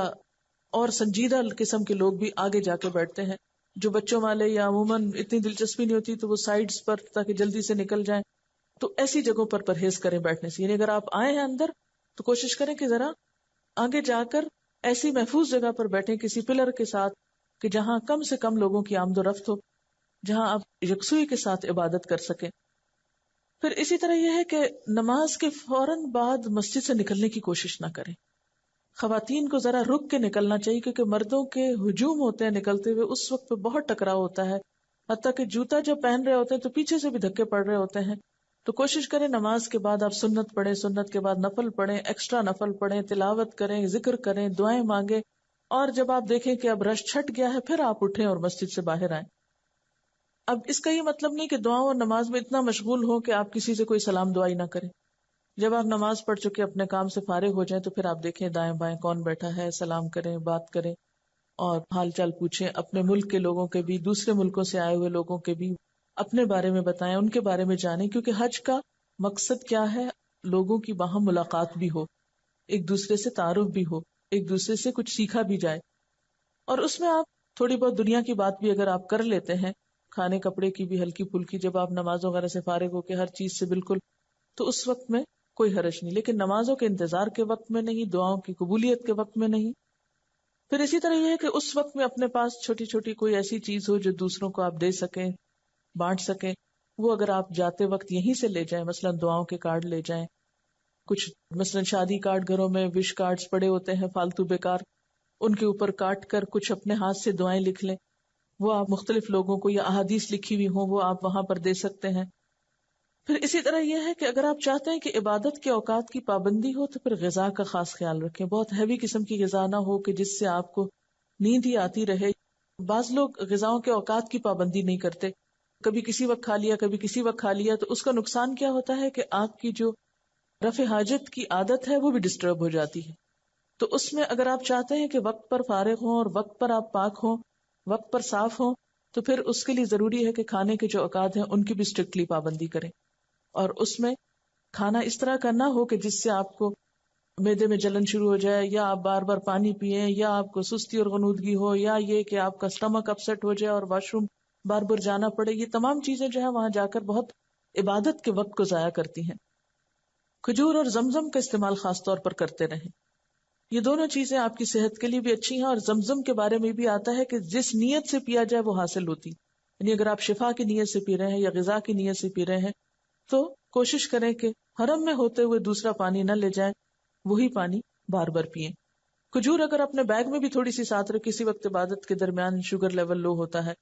اور سنجیدہ قسم کے لوگ بھی آگے جا کے بیٹھتے ہیں. جو بچوں والے یا عموماً اتنی دلچسپی نہیں ہوتی تو وہ سائیڈز پر تاکہ جلدی سے نکل جائیں. تو ایسی جگہوں پر پرہیز کریں بیٹھنے سے. یعنی اگر آپ آئے ہیں اندر تو کوشش کریں کہ ذرا آگے جا کر ایسی محفوظ جگہ پر بیٹھیں کسی پلر کے ساتھ کہ جہاں کم سے کم لوگوں کی آمد و رفت ہو، جہاں آپ یکسوئی کے ساتھ عبادت کر سکیں. پھر اسی طرح یہ ہے کہ نماز کے فوراً بعد مسجد سے نکلنے کی کوشش نہ کریں. خواتین کو ذرا رک کے نکلنا چاہیے، کیونکہ مردوں کے ہجوم ہوتے ہیں نکلتے ہوئے، اس وقت پہ بہت ٹکراؤ ہوتا ہے. حتیٰ کہ جوتا جب پہن رہے ہوتے ہیں تو پیچھے سے بھی دھکے پڑ رہے ہوتے ہیں. تو کوشش کریں نماز کے بعد آپ سنت پڑھیں، سنت کے بعد نفل پڑھیں، ایکسٹرا نفل پڑھیں، تلاوت کریں، ذکر کریں، دعائیں مانگیں. اور جب آپ دیکھیں کہ اب رش چھٹ گیا ہے پھر آپ اٹھیں اور مسجد سے باہر آئیں. اب اس کا یہ مطلب نہیں کہ دعاؤں اور نماز میں اتنا مشغول ہو کہ آپ کسی سے کوئی سلام دعائی نہ کریں. جب آپ نماز پڑھ چکے اپنے کام سے فارغ ہو جائیں تو پھر آپ دیکھیں دائیں بائیں کون بیٹھا ہے، سلام کریں، بات کریں اور حال چال پوچھیں. اپنے ملک کے لوگوں کے بھی، دوسرے ملکوں سے آئے ہوئے لوگوں کے بھی اپنے بارے میں بتائیں، ان کے بارے میں جانیں. کیونکہ حج کا مقصد کیا ہے؟ لوگوں کی باہم ملاقات بھی ہو، ایک دوسرے سے تعارف بھی ہو، ایک دوسرے سے کچھ سیکھا بھی جائے. اور اس میں آپ تھوڑی بہت دنیا کی بات بھی اگر آپ کر لیتے ہیں، کھانے کپڑے کی بھی ہلکی پھلکی، جب آپ نماز وغیرہ سے فارغ ہو کے ہر چیز سے بالکل، تو اس وقت میں کوئی حرج نہیں. لیکن نمازوں کے انتظار کے وقت میں نہیں، دعاؤں کی قبولیت کے وقت میں نہیں. پھر اسی طرح یہ ہے کہ اس وقت میں اپنے پاس چھوٹی چھوٹی کوئی ایسی چیز ہو جو دوسروں کو آپ دے سکیں، بانٹ سکیں، وہ اگر آپ جاتے وقت یہیں سے لے جائیں. مثلا دعاؤں کے کارڈ لے جائیں، کچھ مثلا شادی کارڈ گھروں میں وش کارڈز پڑے ہوتے ہیں فالتو بیکار، ان کے اوپر کاٹ کر کچھ اپنے ہاتھ سے دعائیں لکھ لیں. وہ آپ مختلف لوگوں کو، یا احادیث لکھی ہوئی ہوں وہ آپ وہاں پر دے سکتے ہیں. پھر اسی طرح یہ ہے کہ اگر آپ چاہتے ہیں کہ عبادت کے اوقات کی پابندی ہو تو پھر غذا کا خاص خیال رکھیں. بہت ہیوی قسم کی غذا نہ ہو کہ جس سے آپ کو نیند ہی آتی رہے. بعض لوگ غذاؤں کے اوقات کی پابندی نہیں کرتے، کبھی کسی وقت کھا لیا، کبھی کسی وقت کھا لیا. تو اس کا نقصان کیا ہوتا ہے کہ آپ کی جو رفع حاجت کی عادت ہے وہ بھی ڈسٹرب ہو جاتی ہے. تو اس میں اگر آپ چاہتے ہیں کہ وقت پر فارغ ہوں اور وقت پر آپ پاک ہوں، وقت پر صاف ہوں، تو پھر اس کے لیے ضروری ہے کہ کھانے کے جو اوقات ہیں ان کی بھی اسٹرکٹلی پابندی کریں. اور اس میں کھانا اس طرح کا نہ ہو کہ جس سے آپ کو معدے میں جلن شروع ہو جائے، یا آپ بار بار پانی پیئیں، یا آپ کو سستی اور غنودگی ہو، یا یہ کہ آپ کا سٹمک اپسیٹ ہو جائے اور واش روم بار بار جانا پڑے. یہ تمام چیزیں جو ہے وہاں جا کر بہت عبادت کے وقت کو ضائع کرتی ہیں. کھجور اور زمزم کا استعمال خاص طور پر کرتے رہیں. یہ دونوں چیزیں آپ کی صحت کے لیے بھی اچھی ہیں. اور زمزم کے بارے میں بھی آتا ہے کہ جس نیت سے پیا جائے وہ حاصل ہوتی. یعنی اگر آپ شفا کی نیت سے پی رہے ہیں یا غذا کی نیت سے پی رہے ہیں تو کوشش کریں کہ حرم میں ہوتے ہوئے دوسرا پانی نہ لے جائیں، وہی پانی بار بار پئیں. کھجور اگر اپنے بیگ میں بھی تھوڑی سی ساتھ رکھ، کسی وقت عبادت کے درمیان شوگر لیول لو ہوتا ہے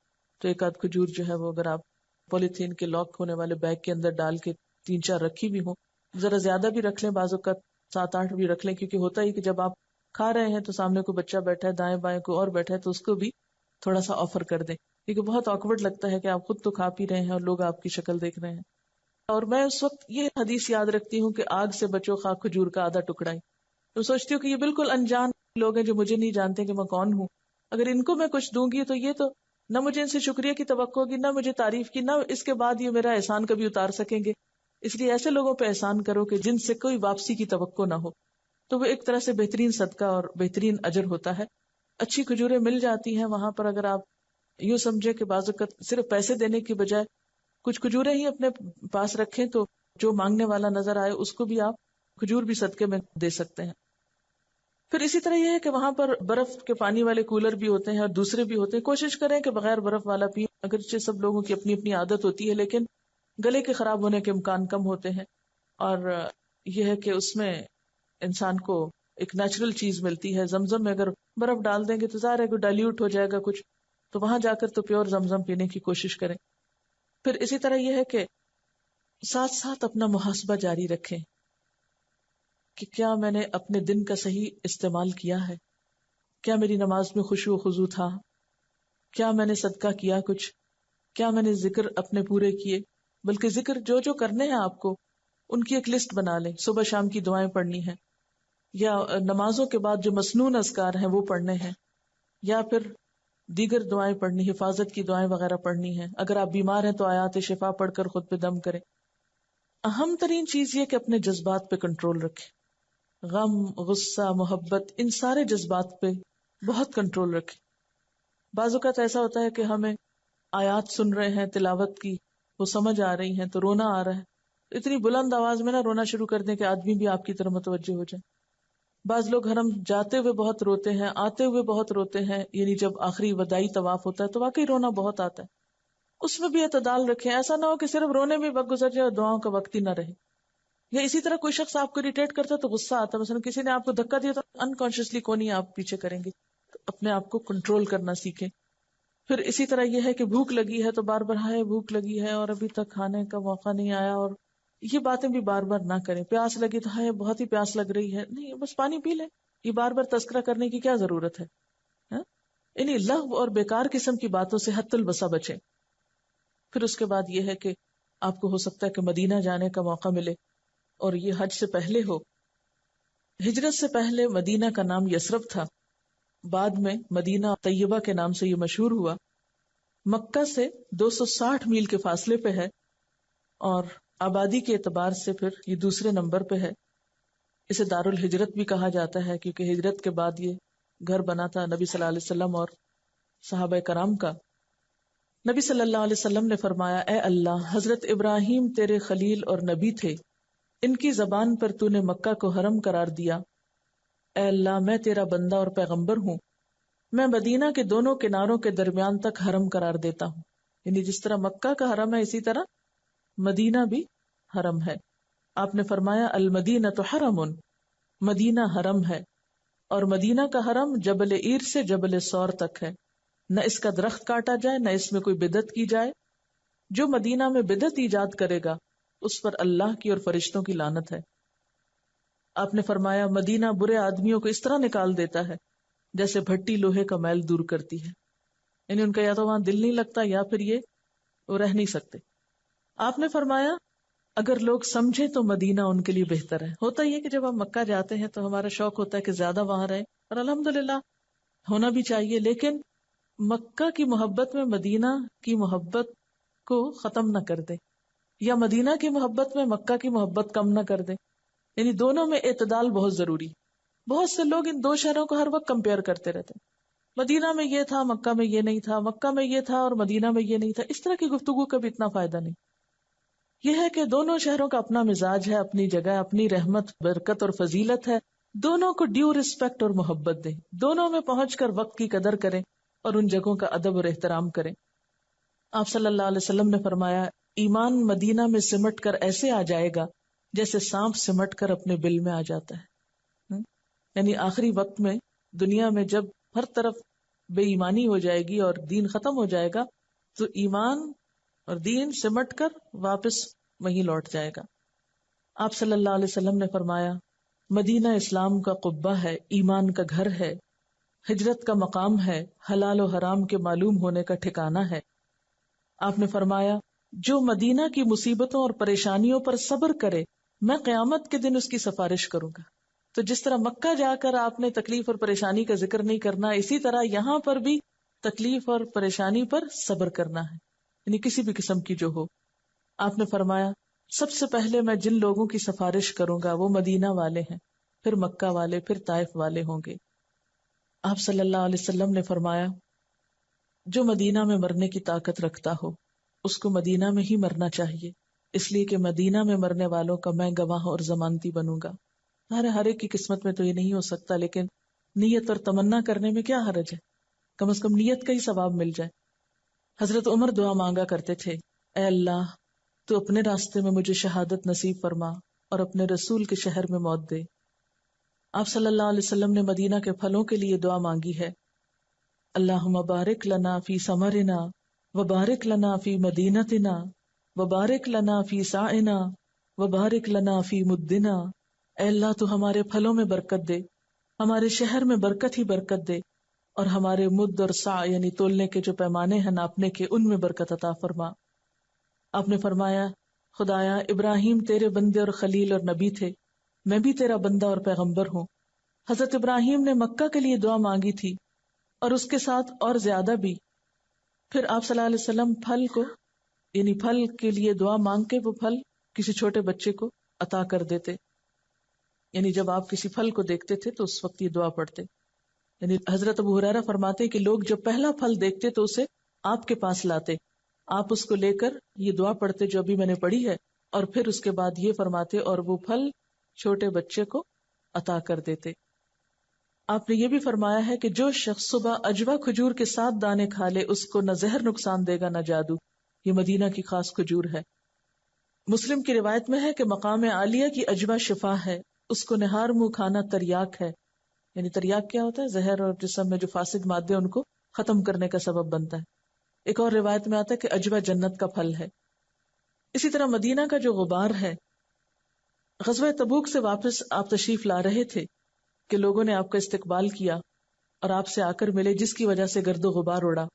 تو ایک آدھ کھجور جو ہے وہ اگر آپ پولیتھین کے لاک ہونے والے بیگ کے اندر ڈال کے 3-4 رکھی بھی ہوں، ذرا زیادہ بھی رکھ لیں، بعض اوقات 7-8 بھی رکھ لیں. کیونکہ ہوتا ہی کہ جب آپ کھا رہے ہیں تو سامنے کوئی بچہ بیٹھا ہے، دائیں بائیں کوئی اور بیٹھا ہے، تو اس کو بھی تھوڑا سا آفر کر دیں. کیونکہ بہت آکورڈ لگتا ہے کہ آپ خود تو کھا پی رہے ہیں اور لوگ آپ کی شکل دیکھ رہے ہیں. اور میں اس وقت یہ حدیث یاد رکھتی ہوں کہ آگ سے بچو خواہ کھجور کا آدھا ٹکڑا ہی. تو سوچتی ہوں کہ یہ بالکل انجان لوگ ہیں جو مجھے نہیں جانتے کہ میں کون ہوں. اگر ان کو میں کچھ دوں گی تو یہ تو نہ مجھے ان سے شکریہ کی توقع ہوگی، نہ مجھے تعریف کی، نہ اس کے بعد یہ میرا احسان کبھی اتار سکیں گے. اس لیے ایسے لوگوں پہ احسان کرو کہ جن سے کوئی واپسی کی توقع نہ ہو. تو وہ ایک طرح سے بہترین صدقہ اور بہترین اجر ہوتا ہے. اچھی کھجوریں مل جاتی ہیں وہاں پر. اگر آپ یوں سمجھے کہ بعض اوقات صرف پیسے دینے کی بجائے کچھ کھجوریں ہی اپنے پاس رکھیں تو جو مانگنے والا نظر آئے اس کو بھی آپ کھجور بھی صدقے میں دے سکتے ہیں. پھر اسی طرح یہ ہے کہ وہاں پر برف کے پانی والے کولر بھی ہوتے ہیں اور دوسرے بھی ہوتے ہیں. کوشش کریں کہ بغیر برف والا پی. اگرچہ سب لوگوں کی اپنی اپنی عادت ہوتی ہے لیکن گلے کے خراب ہونے کے امکان کم ہوتے ہیں. اور یہ ہے کہ اس میں انسان کو ایک نیچرل چیز ملتی ہے. زمزم میں اگر برف ڈال دیں گے تو ظاہر ہے کہ ڈائلیوٹ ہو جائے گا کچھ, تو وہاں جا کر تو پیور زمزم پینے کی کوشش کریں. پھر اسی طرح یہ ہے کہ ساتھ ساتھ اپنا محاسبہ جاری رکھیں کہ کیا میں نے اپنے دن کا صحیح استعمال کیا ہے, کیا میری نماز میں خشوع و خضوع تھا, کیا میں نے صدقہ کیا کچھ, کیا میں نے ذکر اپنے پورے کیے. بلکہ ذکر جو جو کرنے ہیں آپ کو ان کی ایک لسٹ بنا لیں. صبح شام کی دعائیں پڑھنی ہیں, یا نمازوں کے بعد جو مسنون اذکار ہیں وہ پڑھنے ہیں, یا پھر دیگر دعائیں پڑھنی, حفاظت کی دعائیں وغیرہ پڑھنی ہیں. اگر آپ بیمار ہیں تو آیات شفا پڑھ کر خود پہ دم کریں. اہم ترین چیز یہ کہ اپنے جذبات پہ کنٹرول رکھیں. غم, غصہ, محبت, ان سارے جذبات پہ بہت کنٹرول رکھیں. بعض اوقات ایسا ہوتا ہے کہ ہمیں آیات سن رہے ہیں تلاوت کی, وہ سمجھ آ رہی ہیں تو رونا آ رہا ہے. اتنی بلند آواز میں نہ رونا شروع کر دیں کہ آدمی بھی آپ کی طرف متوجہ ہو جائے. بعض لوگ حرم جاتے ہوئے بہت روتے ہیں, آتے ہوئے بہت روتے ہیں, یعنی جب آخری وداعی طواف ہوتا ہے تو واقعی رونا بہت آتا ہے. اس میں بھی اعتدال رکھیں. ایسا نہ ہو کہ صرف رونے میں وقت گزر جائے اور دعاؤں کا وقت ہی نہ رہے. یا اسی طرح کوئی شخص آپ کو اریٹیٹ کرتا ہے تو غصہ آتا ہے, مثلا کسی نے آپ کو دھکا دیا تو انکانشیسلی کون ہی آپ پیچھے کریں گے, تو اپنے آپ کو کنٹرول کرنا سیکھیں. پھر اسی طرح یہ ہے کہ بھوک لگی ہے تو بار بار ہائے بھوک لگی ہے اور ابھی تک کھانے کا موقع نہیں آیا, اور یہ باتیں بھی بار بار نہ کریں. پیاس لگی تو ہائے بہت ہی پیاس لگ رہی ہے, نہیں بس پانی پی لیں. یہ بار بار تذکرہ کرنے کی کیا ضرورت ہے؟ یعنی لغو اور بیکار قسم کی باتوں سے حد الوسع بچیں. پھر اس کے بعد یہ ہے کہ آپ کو ہو سکتا ہے کہ مدینہ جانے کا موقع ملے اور یہ حج سے پہلے ہو. ہجرت سے پہلے مدینہ کا نام یثرب تھا, بعد میں مدینہ طیبہ کے نام سے یہ مشہور ہوا. مکہ سے 260 میل کے فاصلے پہ ہے اور آبادی کے اعتبار سے پھر یہ دوسرے نمبر پہ ہے. اسے دار الہجرت بھی کہا جاتا ہے کیونکہ ہجرت کے بعد یہ گھر بنا تھا نبی صلی اللہ علیہ وسلم اور صحابہ کرام کا. نبی صلی اللہ علیہ وسلم نے فرمایا, اے اللہ, حضرت ابراہیم تیرے خلیل اور نبی تھے, ان کی زبان پر تو نے مکہ کو حرم قرار دیا. اے اللہ, میں تیرا بندہ اور پیغمبر ہوں, میں مدینہ کے دونوں کناروں کے درمیان تک حرم قرار دیتا ہوں. یعنی جس طرح مکہ کا حرم ہے اسی طرح مدینہ بھی حرم ہے. آپ نے فرمایا المدینہ تو حرم, مدینہ حرم ہے, اور مدینہ کا حرم جبل عیر سے جبل سور تک ہے, نہ اس کا درخت کاٹا جائے نہ اس میں کوئی بدعت کی جائے. جو مدینہ میں بدعت ایجاد کرے گا اس پر اللہ کی اور فرشتوں کی لعنت ہے. آپ نے فرمایا مدینہ برے آدمیوں کو اس طرح نکال دیتا ہے جیسے بھٹی لوہے کا میل دور کرتی ہے. یعنی ان کا یا تو وہاں دل نہیں لگتا یا پھر یہ وہ رہ نہیں سکتے. آپ نے فرمایا اگر لوگ سمجھے تو مدینہ ان کے لیے بہتر ہے. ہوتا یہ کہ جب ہم مکہ جاتے ہیں تو ہمارا شوق ہوتا ہے کہ زیادہ وہاں رہیں, اور الحمدللہ ہونا بھی چاہیے, لیکن مکہ کی محبت میں مدینہ کی محبت کو ختم نہ کر دے, یا مدینہ کی محبت میں مکہ کی محبت کم نہ کر دے. یعنی دونوں میں اعتدال بہت ضروری. بہت سے لوگ ان دو شہروں کو ہر وقت کمپیئر کرتے رہتے, مدینہ میں یہ تھا مکہ میں یہ نہیں تھا, مکہ میں یہ تھا اور مدینہ میں یہ نہیں تھا. اس طرح کی گفتگو کا بھی اتنا فائدہ نہیں. یہ ہے کہ دونوں شہروں کا اپنا مزاج ہے, اپنی جگہ, اپنی رحمت, برکت اور فضیلت ہے. دونوں کو ڈیو رسپیکٹ اور محبت دیں, دونوں میں پہنچ کر وقت کی قدر کریں اور ان جگہوں کا ادب اور احترام کریں. آپ صلی اللہ علیہ وسلم نے فرمایا ایمان مدینہ میں سمٹ کر ایسے آ جائے گا جیسے سانپ سمٹ کر اپنے بل میں آ جاتا ہے. یعنی آخری وقت میں دنیا میں جب ہر طرف بے ایمانی ہو جائے گی اور دین ختم ہو جائے گا تو ایمان اور دین سمٹ کر واپس وہیں لوٹ جائے گا. آپ صلی اللہ علیہ وسلم نے فرمایا مدینہ اسلام کا قبہ ہے, ایمان کا گھر ہے, ہجرت کا مقام ہے, حلال و حرام کے معلوم ہونے کا ٹھکانہ ہے. آپ نے فرمایا جو مدینہ کی مصیبتوں اور پریشانیوں پر صبر کرے میں قیامت کے دن اس کی سفارش کروں گا. تو جس طرح مکہ جا کر آپ نے تکلیف اور پریشانی کا ذکر نہیں کرنا, اسی طرح یہاں پر بھی تکلیف اور پریشانی پر صبر کرنا ہے, یعنی کسی بھی قسم کی جو ہو. آپ نے فرمایا سب سے پہلے میں جن لوگوں کی سفارش کروں گا وہ مدینہ والے ہیں, پھر مکہ والے, پھر طائف والے ہوں گے. آپ صلی اللہ علیہ وسلم نے فرمایا جو مدینہ میں مرنے کی طاقت رکھتا ہو اس کو مدینہ میں ہی مرنا چاہیے, اس لیے کہ مدینہ میں مرنے والوں کا میں گواہ اور ضمانتی بنوں گا. ہر ایک کی قسمت میں تو یہ نہیں ہو سکتا, لیکن نیت اور تمنا کرنے میں کیا حرج ہے، کم از کم نیت کا ہی ثواب مل جائے۔ حضرت عمر دعا مانگا کرتے تھے، اے اللہ تو اپنے راستے میں مجھے شہادت نصیب فرما اور اپنے رسول کے شہر میں موت دے۔ آپ صلی اللہ علیہ وسلم نے مدینہ کے پھلوں کے لیے دعا مانگی ہے، اللہم بارک لنا فی ثمرنا وبارک لنا فی مدینتنا وبارک لنا فی ساعنا وبارک لنا فی مدنا۔ اے اللہ تو ہمارے پھلوں میں برکت دے، ہمارے شہر میں برکت ہی برکت دے، اور ہمارے مد اور سا یعنی تولنے کے جو پیمانے ہیں ناپنے کے، ان میں برکت عطا فرما۔ آپ نے فرمایا، خدایا ابراہیم تیرے بندے اور خلیل اور نبی تھے، میں بھی تیرا بندہ اور پیغمبر ہوں۔ حضرت ابراہیم نے مکہ کے لیے دعا مانگی تھی اور اس کے ساتھ اور زیادہ بھی۔ پھر آپ صلی اللہ علیہ وسلم پھل کو یعنی پھل کے لیے دعا مانگ کے وہ پھل کسی چھوٹے بچے کو عطا کر دیتے، یعنی جب آپ کسی پھل کو دیکھتے تھے تو اس وقت یہ دعا پڑھتے۔ یعنی حضرت ابو ہریرہ فرماتے کہ لوگ جب پہلا پھل دیکھتے تو اسے آپ کے پاس لاتے، آپ اس کو لے کر یہ دعا پڑھتے جو ابھی میں نے پڑھی ہے، اور پھر اس کے بعد یہ فرماتے اور وہ پھل چھوٹے بچے کو عطا کر دیتے۔ آپ نے یہ بھی فرمایا ہے کہ جو شخص صبح اجوا کھجور کے 7 دانے کھا لے اس کو نہ زہر نقصان دے گا نہ جادو، یہ مدینہ کی خاص کھجور ہے۔ مسلم کی روایت میں ہے کہ مقام عالیہ کی اجوا شفا ہے، اس کو نہار منہ کھانا تریاک ہے، یعنی تریاک کیا ہوتا ہے؟ زہر اور جسم میں جو فاسد مادے ان کو ختم کرنے کا سبب بنتا ہے۔ ایک اور روایت میں آتا ہے کہ اجوا جنت کا پھل ہے۔ اسی طرح مدینہ کا جو غبار ہے، غزوہ تبوک سے واپس آپ تشریف لا رہے تھے کہ لوگوں نے آپ کا استقبال کیا اور آپ سے آ کر ملے، جس کی وجہ سے گرد و غبار اڑا،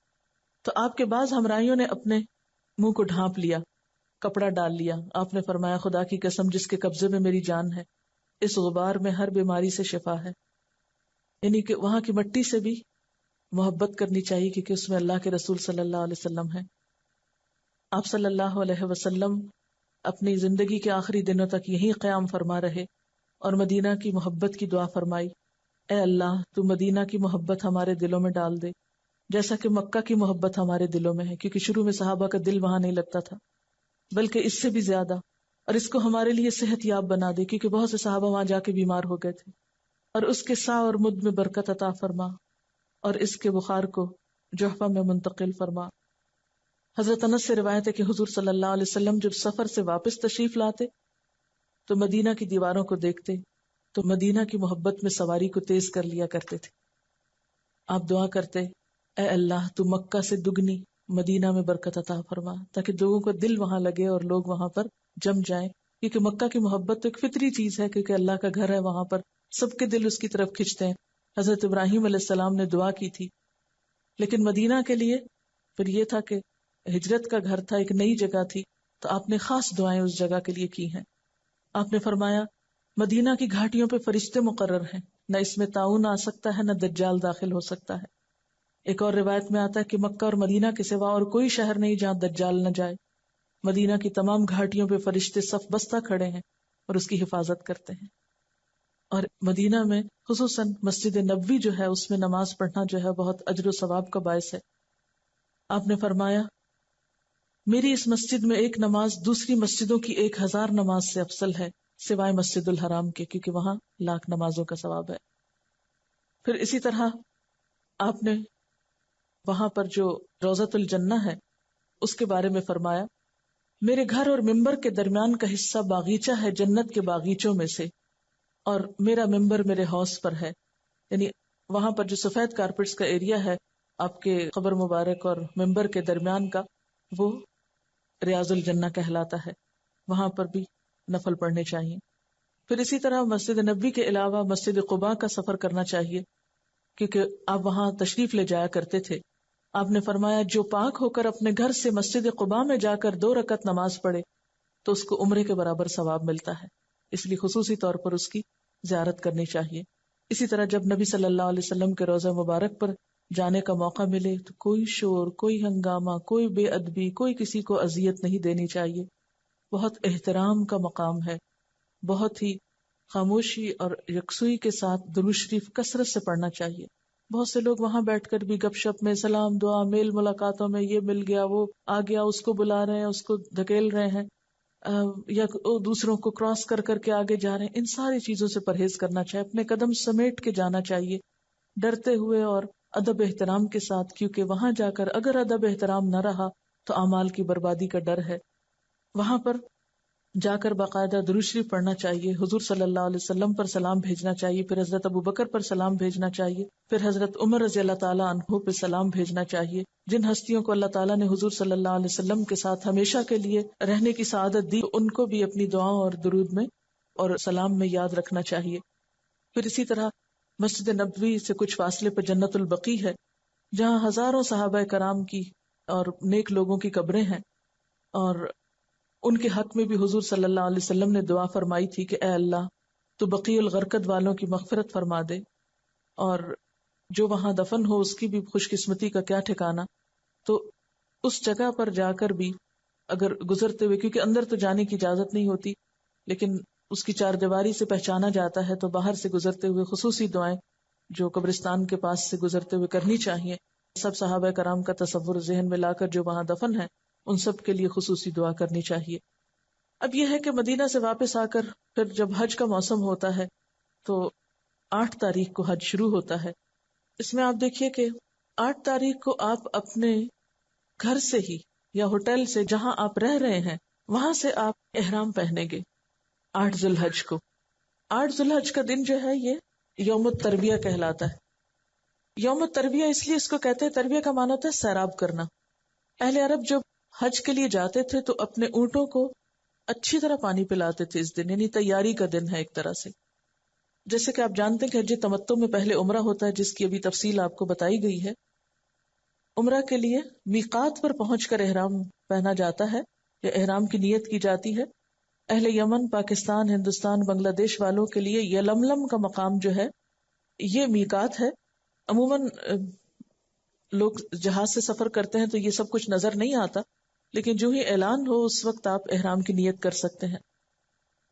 تو آپ کے بعض ہمراہیوں نے اپنے منہ کو ڈھانپ لیا، کپڑا ڈال لیا۔ آپ نے فرمایا، خدا کی قسم جس کے قبضے میں میری جان ہے، اس غبار میں ہر بیماری سے شفا ہے۔ یعنی کہ وہاں کی مٹی سے بھی محبت کرنی چاہیے کیونکہ اس میں اللہ کے رسول صلی اللہ علیہ وسلم ہے۔ آپ صلی اللہ علیہ وسلم اپنی زندگی کے آخری دنوں تک یہی قیام فرما رہے اور مدینہ کی محبت کی دعا فرمائی، اے اللہ تو مدینہ کی محبت ہمارے دلوں میں ڈال دے جیسا کہ مکہ کی محبت ہمارے دلوں میں ہے، کیونکہ شروع میں صحابہ کا دل وہاں نہیں لگتا تھا، بلکہ اس سے بھی زیادہ، اور اس کو ہمارے لیے صحت یاب بنا دے کیونکہ بہت سے صحابہ وہاں جا کے بیمار ہو گئے تھے، اور اس کے سا اور مد میں برکت عطا فرما اور اس کے بخار کو جحفہ میں منتقل فرما۔ حضرت انس سے روایت ہے کہ حضور صلی اللہ علیہ وسلم جب سفر سے واپس تشریف لاتے تو مدینہ کی دیواروں کو دیکھتے تو مدینہ کی محبت میں سواری کو تیز کر لیا کرتے تھے۔ آپ دعا کرتے، اے اللہ تو مکہ سے دگنی مدینہ میں برکت عطا فرما، تاکہ لوگوں کو دل وہاں لگے اور لوگ وہاں پر جم جائیں، کیونکہ مکہ کی محبت تو ایک فطری چیز ہے، کیونکہ اللہ کا گھر ہے، وہاں پر سب کے دل اس کی طرف کھنچتے ہیں۔ حضرت ابراہیم علیہ السلام نے دعا کی تھی، لیکن مدینہ کے لیے پھر یہ تھا کہ ہجرت کا گھر تھا، ایک نئی جگہ تھی، تو آپ نے خاص دعائیں اس جگہ کے لیے کی ہیں۔ آپ نے فرمایا، مدینہ کی گھاٹیوں پہ فرشتے مقرر ہیں، نہ اس میں طاعون آ سکتا ہے نہ دجال داخل ہو سکتا ہے۔ ایک اور روایت میں آتا ہے کہ مکہ اور مدینہ کے سوا اور کوئی شہر نہیں جہاں دجال نہ جائے۔ مدینہ کی تمام گھاٹیوں پہ فرشتے صف بستہ کھڑے ہیں اور اس کی حفاظت کرتے ہیں۔ اور مدینہ میں خصوصاً مسجد نبوی جو ہے اس میں نماز پڑھنا جو ہے بہت اجر و ثواب کا باعث ہے۔ آپ نے فرمایا، میری اس مسجد میں ایک نماز دوسری مسجدوں کی 1000 نماز سے افضل ہے، سوائے مسجد الحرام کے، کیونکہ وہاں 1,00,000 نمازوں کا ثواب ہے۔ پھر اسی طرح آپ نے وہاں پر جو روضۃ الجنہ ہے اس کے بارے میں فرمایا، میرے گھر اور ممبر کے درمیان کا حصہ باغیچہ ہے جنت کے باغیچوں میں سے، اور میرا ممبر میرے حوض پر ہے۔ یعنی وہاں پر جو سفید کارپٹس کا ایریا ہے آپ کے قبر مبارک اور ممبر کے درمیان کا، وہ ریاض الجنہ کہلاتا ہے، وہاں پر بھی نفل پڑھنے چاہیے۔ پھر اسی طرح مسجد نبوی کے علاوہ مسجد قباء کا سفر کرنا چاہیے، کیونکہ آپ وہاں تشریف لے جایا کرتے تھے۔ آپ نے فرمایا، جو پاک ہو کر اپنے گھر سے مسجد قباء میں جا کر 2 رکعت نماز پڑھے تو اس کو عمرے کے برابر ثواب ملتا ہے، اس لیے خصوصی طور پر اس کی زیارت کرنی چاہیے۔ اسی طرح جب نبی صلی اللہ علیہ وسلم کے روضہ مبارک پر جانے کا موقع ملے تو کوئی شور، کوئی ہنگامہ، کوئی بے ادبی، کوئی کسی کو اذیت نہیں دینی چاہیے۔ بہت احترام کا مقام ہے، بہت ہی خاموشی اور یکسوئی کے ساتھ درود شریف کثرت سے پڑھنا چاہیے۔ بہت سے لوگ وہاں بیٹھ کر بھی گپ شپ میں، سلام دعا، میل ملاقاتوں میں یہ مل گیا، وہ آ گیا، اس کو بلا رہے ہیں، اس کو دھکیل رہے ہیں، یا دوسروں کو کراس کر کر کے آگے جا رہے ہیں۔ ان ساری چیزوں سے پرہیز کرنا چاہیے، اپنے قدم سمیٹ کے جانا چاہیے ڈرتے ہوئے اور ادب احترام کے ساتھ، کیونکہ وہاں جا کر اگر ادب احترام نہ رہا تو اعمال کی بربادی کا ڈر ہے۔ وہاں پر جا کر باقاعدہ درود شریف پڑھنا چاہیے، حضور صلی اللہ علیہ وسلم پر سلام بھیجنا چاہیے، پھر حضرت ابوبکر پر سلام بھیجنا چاہیے، پھر حضرت عمر رضی اللہ تعالیٰ عنہ پہ سلام بھیجنا چاہیے۔ جن ہستیوں کو اللہ تعالیٰ نے حضور صلی اللہ علیہ وسلم کے ساتھ ہمیشہ کے لیے رہنے کی سعادت دی، ان کو بھی اپنی دعاؤں اور درود میں اور سلام میں یاد رکھنا چاہیے۔ پھر اسی طرح مسجد نبوی سے کچھ فاصلے پر جنت البقیع ہے، جہاں ہزاروں صحابہ کرام کی اور نیک لوگوں کی قبریں ہیں، اور ان کے حق میں بھی حضور صلی اللہ علیہ وسلم نے دعا فرمائی تھی کہ اے اللہ تو بقیع الغرقد والوں کی مغفرت فرما دے، اور جو وہاں دفن ہو اس کی بھی خوش قسمتی کا کیا ٹھکانہ۔ تو اس جگہ پر جا کر بھی اگر گزرتے ہوئے، کیونکہ اندر تو جانے کی اجازت نہیں ہوتی، لیکن اس کی چار دیواری سے پہچانا جاتا ہے، تو باہر سے گزرتے ہوئے خصوصی دعائیں جو قبرستان کے پاس سے گزرتے ہوئے کرنی چاہیے۔ سب صحابہ کرام کا تصور ذہن میں لا کر جو وہاں دفن ہیں ان سب کے لیے خصوصی دعا کرنی چاہیے۔ اب یہ ہے کہ مدینہ سے واپس آ کر پھر جب حج کا موسم ہوتا ہے تو 8 تاریخ کو حج شروع ہوتا ہے۔ اس میں آپ دیکھیے کہ 8 تاریخ کو آپ اپنے گھر سے ہی یا ہوٹل سے جہاں آپ رہ رہے ہیں وہاں سے آپ احرام پہنیں گے 8 ذی الحج کو۔ 8 ذی الحج کا دن جو ہے یہ یوم الترویہ کہلاتا ہے۔ یوم الترویہ اس لیے اس کو کہتے ہیں، ترویہ کا معنی ہوتا ہے سیراب کرنا۔ اہل عرب جب حج کے لیے جاتے تھے تو اپنے اونٹوں کو اچھی طرح پانی پلاتے تھے اس دن، یعنی تیاری کا دن ہے ایک طرح سے۔ جیسے کہ آپ جانتے ہیں کہ حج تمتع میں پہلے عمرہ ہوتا ہے، جس کی ابھی تفصیل آپ کو بتائی گئی ہے۔ عمرہ کے لیے میقات پر پہنچ کر احرام پہنا جاتا ہے یا احرام کی نیت کی جاتی ہے۔ اہل یمن، پاکستان، ہندوستان، بنگلہ دیش والوں کے لیے یلملم کا مقام جو ہے یہ میقات ہے۔ عموماً لوگ جہاز سے سفر کرتے ہیں تو یہ سب کچھ نظر نہیں آتا، لیکن جو ہی اعلان ہو اس وقت آپ احرام کی نیت کر سکتے ہیں۔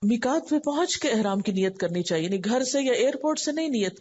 میقات پہ پہنچ کے احرام کی نیت کرنی چاہیے، یعنی گھر سے یا ایئرپورٹ سے نہیں نیت